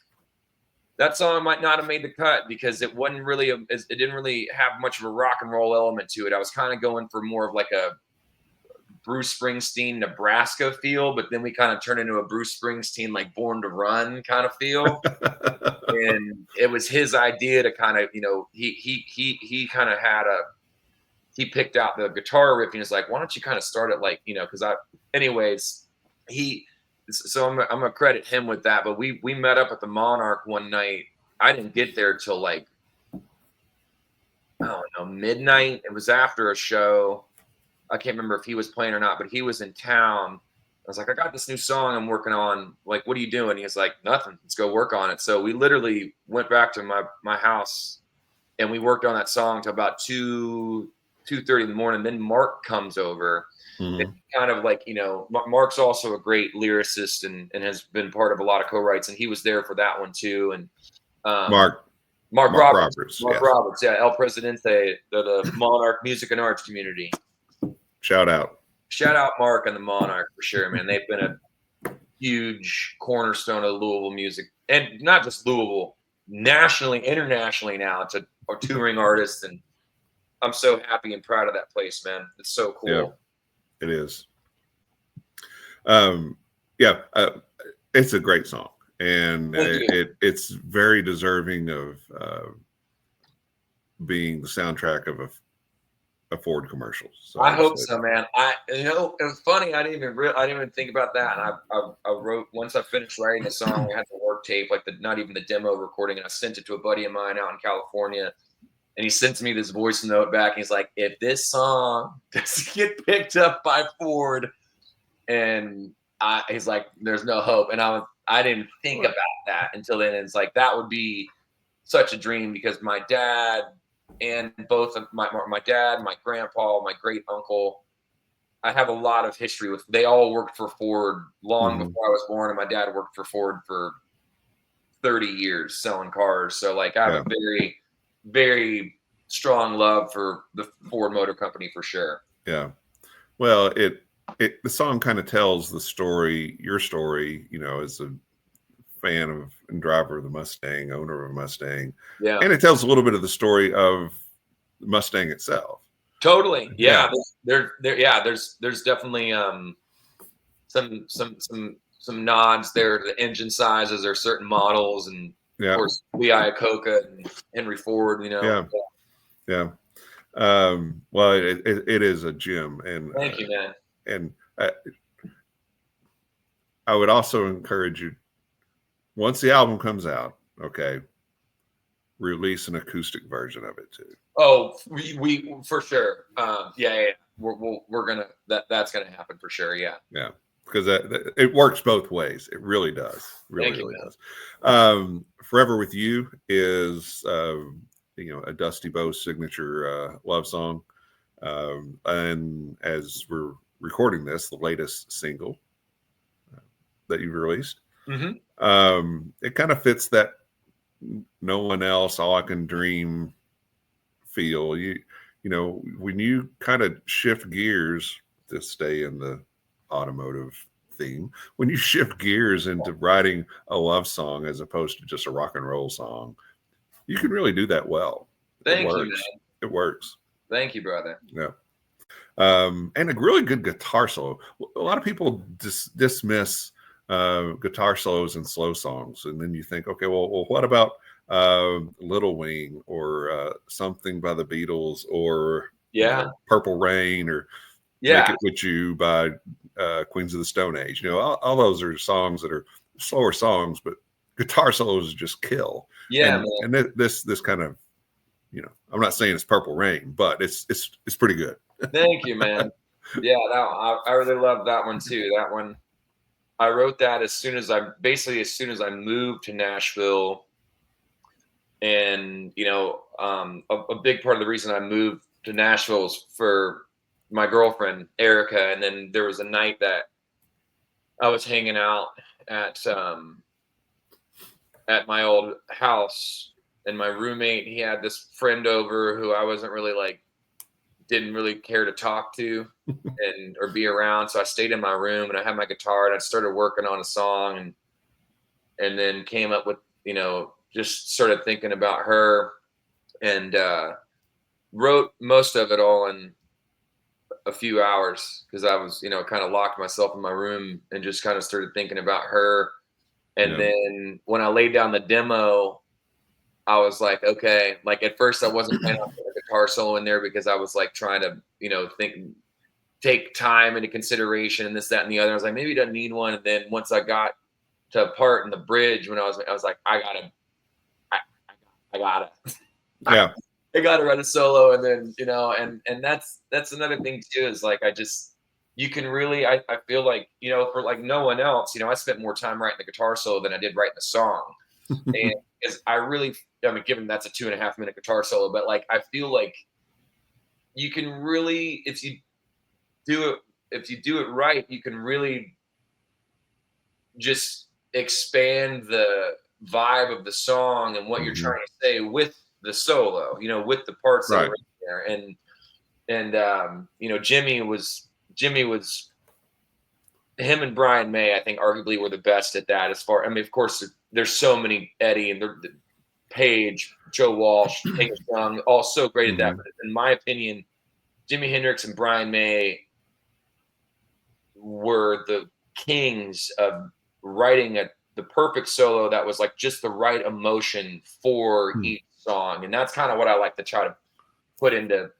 that song might not have made the cut because it didn't really have much of a rock and roll element to it. I was kind of going for more of like a Bruce Springsteen, Nebraska feel, but then we kind of turned into a Bruce Springsteen, like Born to Run kind of feel. And it was his idea to kind of, he kind of he picked out the guitar riff and he's like, why don't you kind of start it like, so I'm gonna credit him with that. But we met up at the Monarch one night. I didn't get there till like, I don't know, midnight. It was after a show. I can't remember if he was playing or not, but he was in town. I was like, I got this new song I'm working on. Like, what are you doing? He was like, nothing. Let's go work on it. So we literally went back to my house and we worked on that song till about 2:30 in the morning. Then Mark comes over. Mm-hmm. And kind of like, Mark's also a great lyricist and has been part of a lot of co-writes, and he was there for that one too. And Mark Roberts. Mark Roberts, yeah, El Presidente, the Monarch Music and Arts community. Shout out Mark and the Monarch for sure, man. They've been a huge cornerstone of Louisville music, and not just Louisville, nationally, internationally now. It's a touring artist, and I'm so happy and proud of that place, man. It's so cool. Yeah. It is. It's a great song, and it's very deserving of being the soundtrack of a Ford commercial. So I hope so, man. It was funny. I didn't even think about that. And I wrote, once I finished writing the song, we had the work tape, like not even the demo recording, and I sent it to a buddy of mine out in California. And he sends me this voice note back. And he's like, if this song doesn't get picked up by Ford, and he's like, there's no hope. And I didn't think about that until then. It's like, that would be such a dream, because my dad and both of my dad, my grandpa, my great uncle, I have a lot of history with. They all worked for Ford long before I was born, and my dad worked for Ford for 30 years selling cars. So like, I have a very, very strong love for the Ford Motor Company for sure. Yeah. Well, the song kind of tells the story, your story, as a fan of and driver of the Mustang, owner of a Mustang. Yeah. And it tells a little bit of the story of the Mustang itself. Totally. Yeah. There's definitely some nods there to the engine sizes or certain models, and of course Lee Iacocca and Henry Ford, Yeah. Well, it is a gem, and thank you, man. And I would also encourage you, once the album comes out, release an acoustic version of it too. Oh, we for sure. We're gonna that's gonna happen for sure. Yeah. Yeah. Because it works both ways. It really does. Really does. Forever With You is, a Dusty Bose signature love song. And as we're recording this, the latest single that you've released, it kind of fits that no one else, all I can dream feel. When you kind of shift gears to stay in the automotive theme, when you shift gears into writing a love song as opposed to just a rock and roll song, you can really do that well. Thank you, man. It works. Thank you, brother. Yeah. And a really good guitar solo. A lot of people dismiss guitar solos in slow songs, and then you think, okay, well, what about Little Wing or Something by the Beatles, or Purple Rain, or Make It With You by Queens of the Stone Age? All those are songs that are slower songs, but guitar solos just kill. Yeah, and this kind of, I'm not saying it's Purple Rain, but it's pretty good. Thank you, man. Yeah, I really love that one too. That one, I wrote that as soon as I moved to Nashville. And, a big part of the reason I moved to Nashville was for my girlfriend, Erica. And then there was a night that I was hanging out at, at my old house, and my roommate, he had this friend over who I wasn't really like, didn't really care to talk to or be around. So I stayed in my room and I had my guitar and I started working on a song, and then came up with, just started thinking about her, and wrote most of it all in a few hours, because I was, kind of locked myself in my room and just kind of started thinking about her. And then when I laid down the demo, I was like, okay, like at first I wasn't planning on putting a guitar solo in there because I was like trying to, take time into consideration and this, that, and the other. I was like, maybe it doesn't need one. And then once I got to a part in the bridge when I was like, I gotta, Yeah. I gotta write a solo. And then, and that's another thing too, is like, you can really, I feel like, for like no one else, I spent more time writing the guitar solo than I did writing the song. And because given that's a 2.5 minute guitar solo, but like, I feel like you can really, if you do it right, you can really just expand the vibe of the song and what you're trying to say with the solo, with the parts that are in there. And Jimmy was him and Brian May, I think arguably were the best at that. Of course there's so many, Eddie and Page, Joe Walsh, Angus Young, all so great at that. But in my opinion, Jimi Hendrix and Brian May were the kings of writing the perfect solo that was like just the right emotion for each song. And that's kind of what I like to try to put into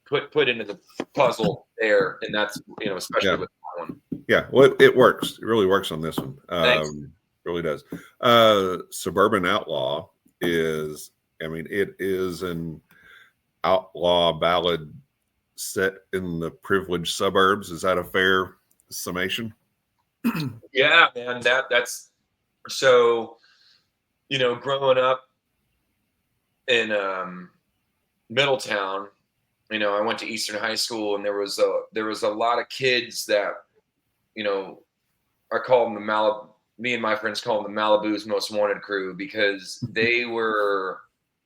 the puzzle there. And that's, especially with that one. Yeah, well, it works. It really works on this one. Thanks. Really does. Suburban Outlaw is, it is an outlaw ballad set in the privileged suburbs. Is that a fair summation? Yeah, man, that's so, growing up in Middletown, I went to Eastern High School, and there was a lot of kids that, I call them me and my friends call them the Malibu's Most Wanted crew, because they were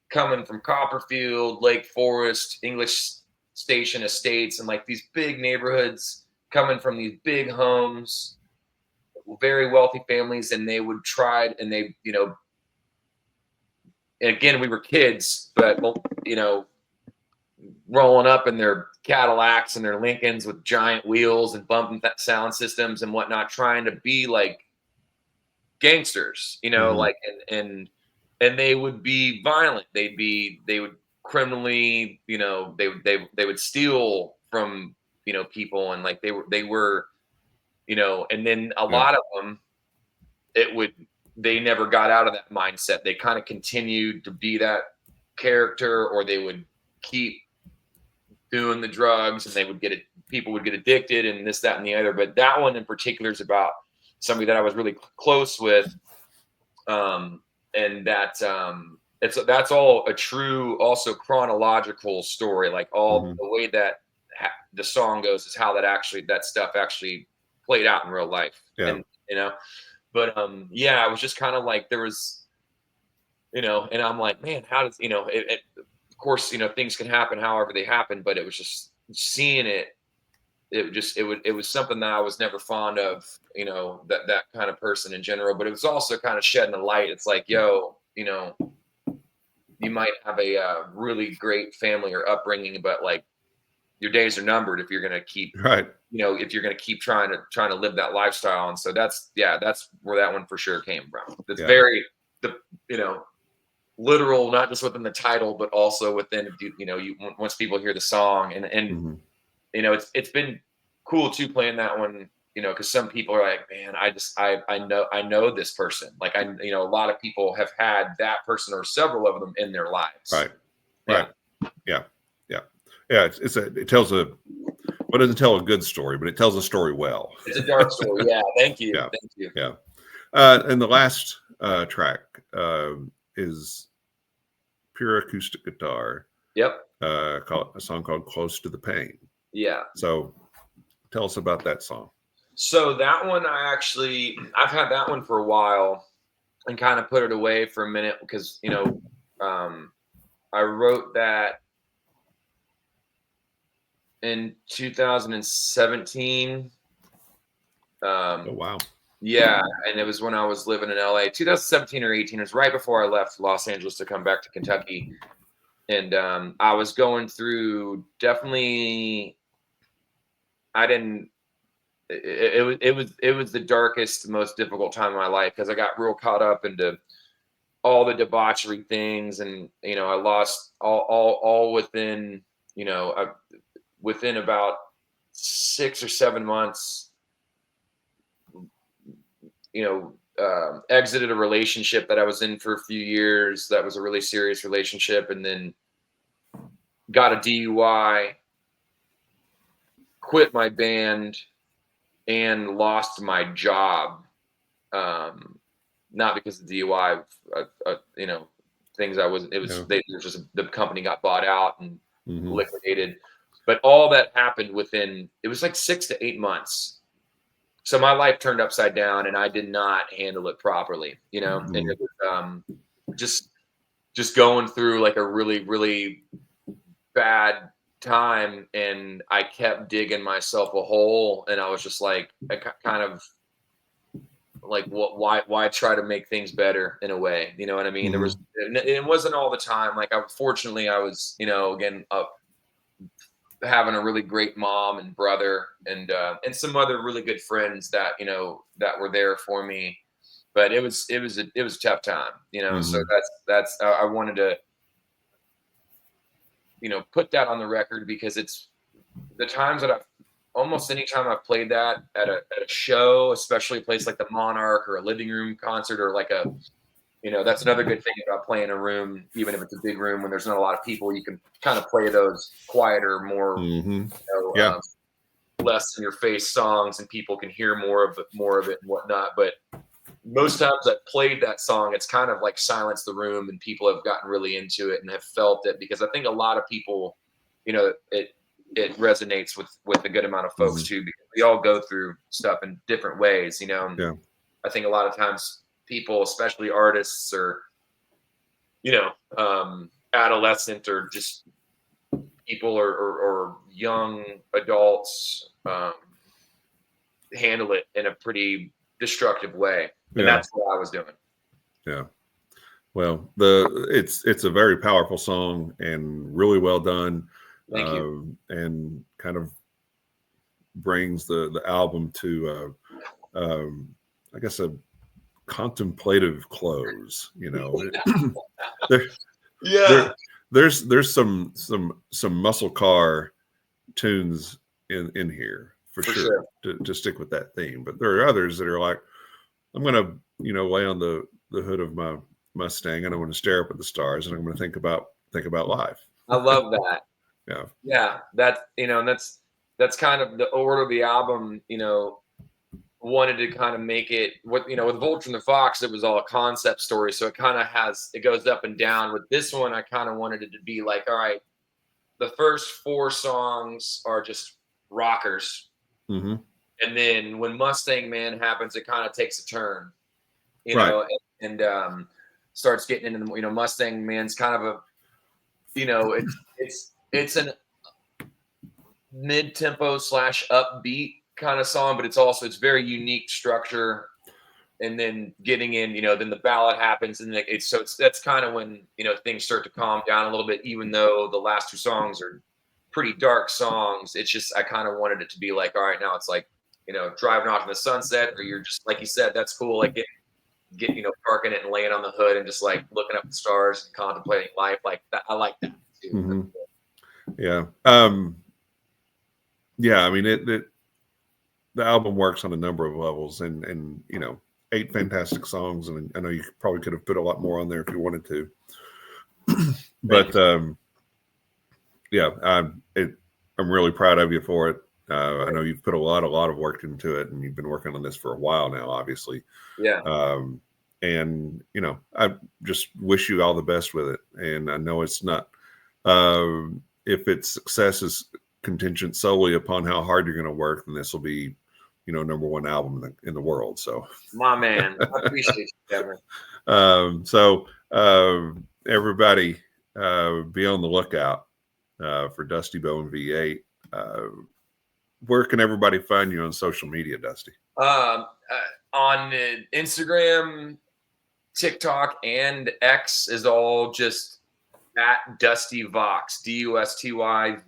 coming from Copperfield, Lake Forest, English Station estates, and like these big neighborhoods, coming from these big homes, very wealthy families. And they would try, and they, and again, we were kids, but, rolling up in their Cadillacs and their Lincolns with giant wheels and bumping sound systems and whatnot, trying to be like gangsters, like, and they would be violent. They would criminally, they would steal from, people. And like, they were, and then a lot of them, they never got out of that mindset. They kind of continued to be that character, or they would keep doing the drugs, and people would get addicted, and this, that, and the other. But that one in particular is about somebody that I was really close with. And that's all a true, also chronological story. Like all the way that the song goes is how that stuff actually played out in real life. Yeah. And, but I was just kind of like, there was, and I'm like, man, how does, of course, things can happen however they happen, but it was just seeing it. It was something that I was never fond of, that kind of person in general. But it was also kind of shedding a light. It's like, yo, you might have a really great family or upbringing, but like, your days are numbered if you're gonna keep if you're gonna keep trying to live that lifestyle. And so that's where that one for sure came from. It's very literal, not just within the title, but also within, once people hear the song. And it's been cool too, playing that one, because some people are like, man, I know this person. Like, a lot of people have had that person or several of them in their lives. Right. Yeah. Yeah, it tells a, well, it doesn't tell a good story, but it tells a story well. It's a dark story. Yeah. Thank you. Yeah. Thank you. Yeah. And the last track is pure acoustic guitar. Yep. A song called "Close to the Pain." Yeah. So, tell us about that song. So that one, I've had that one for a while, and kind of put it away for a minute because I wrote that in 2017. Oh wow. Yeah, and it was when I was living in LA, 2017 or 18. It was right before I left Los Angeles to come back to Kentucky. And I was going through definitely, I didn't, it was the darkest, most difficult time of my life because I got real caught up into all the debauchery things. And, I lost all within, within about 6 or 7 months, exited a relationship that I was in for a few years. That was a really serious relationship. And then got a DUI, quit my band, and lost my job. Not because of DUI, things I wasn't, it was, the company got bought out and liquidated. But all that happened within, it was like 6 to 8 months. So my life turned upside down and I did not handle it properly, and it was just going through like a really, really bad time. And I kept digging myself a hole. And I was just like, I kind of like, why try to make things better in a way? You know what I mean? It wasn't all the time. Like, fortunately I was, again, having a really great mom and brother and some other really good friends that that were there for me, but it was a tough time, so that's I wanted to put that on the record because it's the times that almost anytime I've played that at a show, especially a place like the Monarch or a living room concert or like a that's another good thing about playing a room, even if it's a big room when there's not a lot of people, you can kind of play those quieter, more, less in your face songs and people can hear more of it and whatnot. But most times I've played that song, it's kind of like silenced the room and people have gotten really into it and have felt it because I think a lot of people, it resonates with a good amount of folks too, because we all go through stuff in different ways, I think a lot of times people, especially artists or, adolescent or just people or young adults, handle it in a pretty destructive way. And that's what I was doing. Yeah. Well, it's a very powerful song and really well done. Thank you. And kind of brings the album to, I guess, a contemplative close. There's some muscle car tunes in here for sure. To stick with that theme, but there are others that are like, I'm gonna lay on the hood of my Mustang and I'm going to stare up at the stars and I'm going to think about life. I love that. Yeah. That's kind of the order of the album. Wanted to kind of make it with Vulture and the Fox, it was all a concept story, so it kind of it goes up and down. With this one, I kind of wanted it to be like, all right, the first 4 songs are just rockers, and then when Mustang Man happens, it kind of takes a turn, and starts getting into the Mustang Man's kind of a it's an mid-tempo / upbeat kind of song, but it's very unique structure. And then getting in, then the ballad happens, and that's kind of when things start to calm down a little bit. Even though the last 2 songs are pretty dark songs, it's just I kind of wanted it to be like, all right, now it's like driving off in the sunset, or you're just like you said, that's cool, like get parking it and laying on the hood and just like looking up at the stars and contemplating life like that. I like that too. Yeah. Yeah. I mean, the album works on a number of levels, and 8 fantastic songs, and I know you probably could have put a lot more on there if you wanted to. But Yeah, I'm really proud of you for it. I know you've put a lot of work into it, and you've been working on this for a while now, obviously. Yeah. And I just wish you all the best with it. And I know it's not, if its success is contingent solely upon how hard you're going to work, then this will be, #1 album in the world. So, my man, I appreciate you, Kevin. Everybody, be on the lookout for Dusty Bone V8. Where can everybody find you on social media, Dusty? On Instagram, TikTok, and X is all just at Dusty Vox, DUSTYVOX.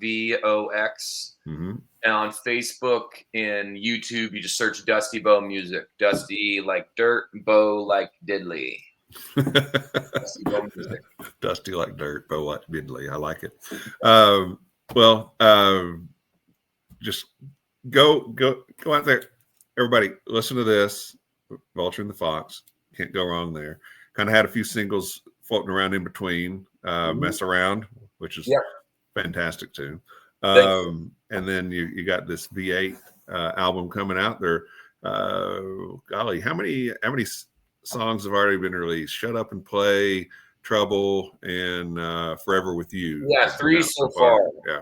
Mm-hmm. And on Facebook and YouTube, you just search Dusty Bow Music. Dusty like dirt, bow like diddley. Dusty Bow Music. Dusty like dirt, bow like diddley. I like it. Just go out there. Everybody, listen to this. Vulture and the Fox. Can't go wrong there. Kind of had a few singles floating around in between. Mess Around, which is fantastic too. And then you got this V8 album coming out there. Golly, how many songs have already been released? Shut Up and Play, Trouble, and Forever with You. Yeah, 3 so far. Yeah.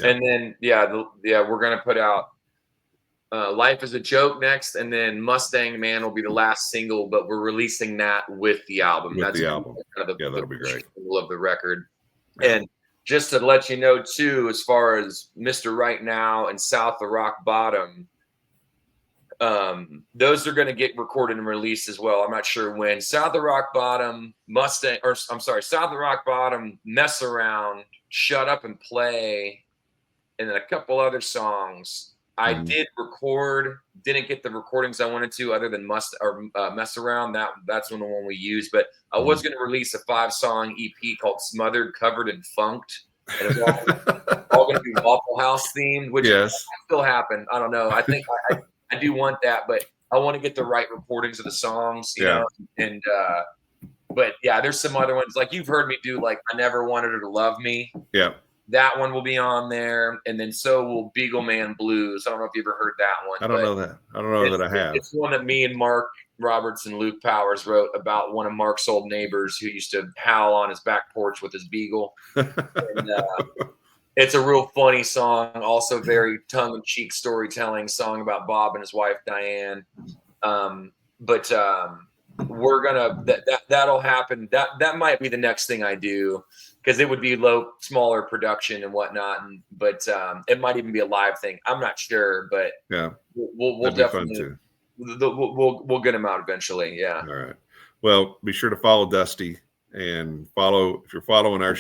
And then we're gonna put out Life is a Joke next, and then Mustang Man will be the last single, but we're releasing that with the album. That's the album. Kind of that'll be great. Of the record. And just to let you know too, as far as Mr. Right Now and South of Rock Bottom, those are going to get recorded and released as well. I'm not sure when. South of Rock Bottom, South of Rock Bottom, Mess Around, Shut Up and Play, and then a couple other songs. I did record, didn't get the recordings I wanted to, other than Mess Around. That's the one we used. But I was going to release a 5-song EP called Smothered, Covered, and Funked. And it was all going to be Waffle House themed, which might still happen. I don't know. I think I do want that, but I want to get the right recordings of the songs, you know. And but yeah, there's some other ones like you've heard me do, like I Never Wanted Her to Love Me. Yeah. That one will be on there, and then so will Beagle Man Blues. I don't know if you ever heard that one. I don't know that. I don't know that I have. It's one that me and Mark Roberts and Luke Powers wrote about one of Mark's old neighbors who used to howl on his back porch with his beagle. And, it's a real funny song, also very tongue-in-cheek storytelling song about Bob and his wife Diane. We're gonna that'll happen. That might be the next thing I do, because it would be smaller production and whatnot. But it might even be a live thing. I'm not sure, but we'll definitely we'll get them out eventually. Yeah. All right. Well, be sure to follow Dusty, and if you're following our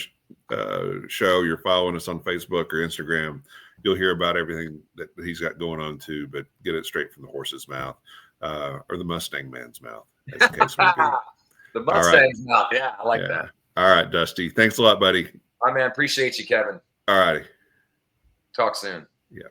show, you're following us on Facebook or Instagram, you'll hear about everything that he's got going on too. But get it straight from the horse's mouth, or the Mustang man's mouth, as the case may be. The Mustang's mouth. Yeah, I like that. All right, Dusty. Thanks a lot, buddy. All right, man. Appreciate you, Kevin. All righty. Talk soon. Yeah.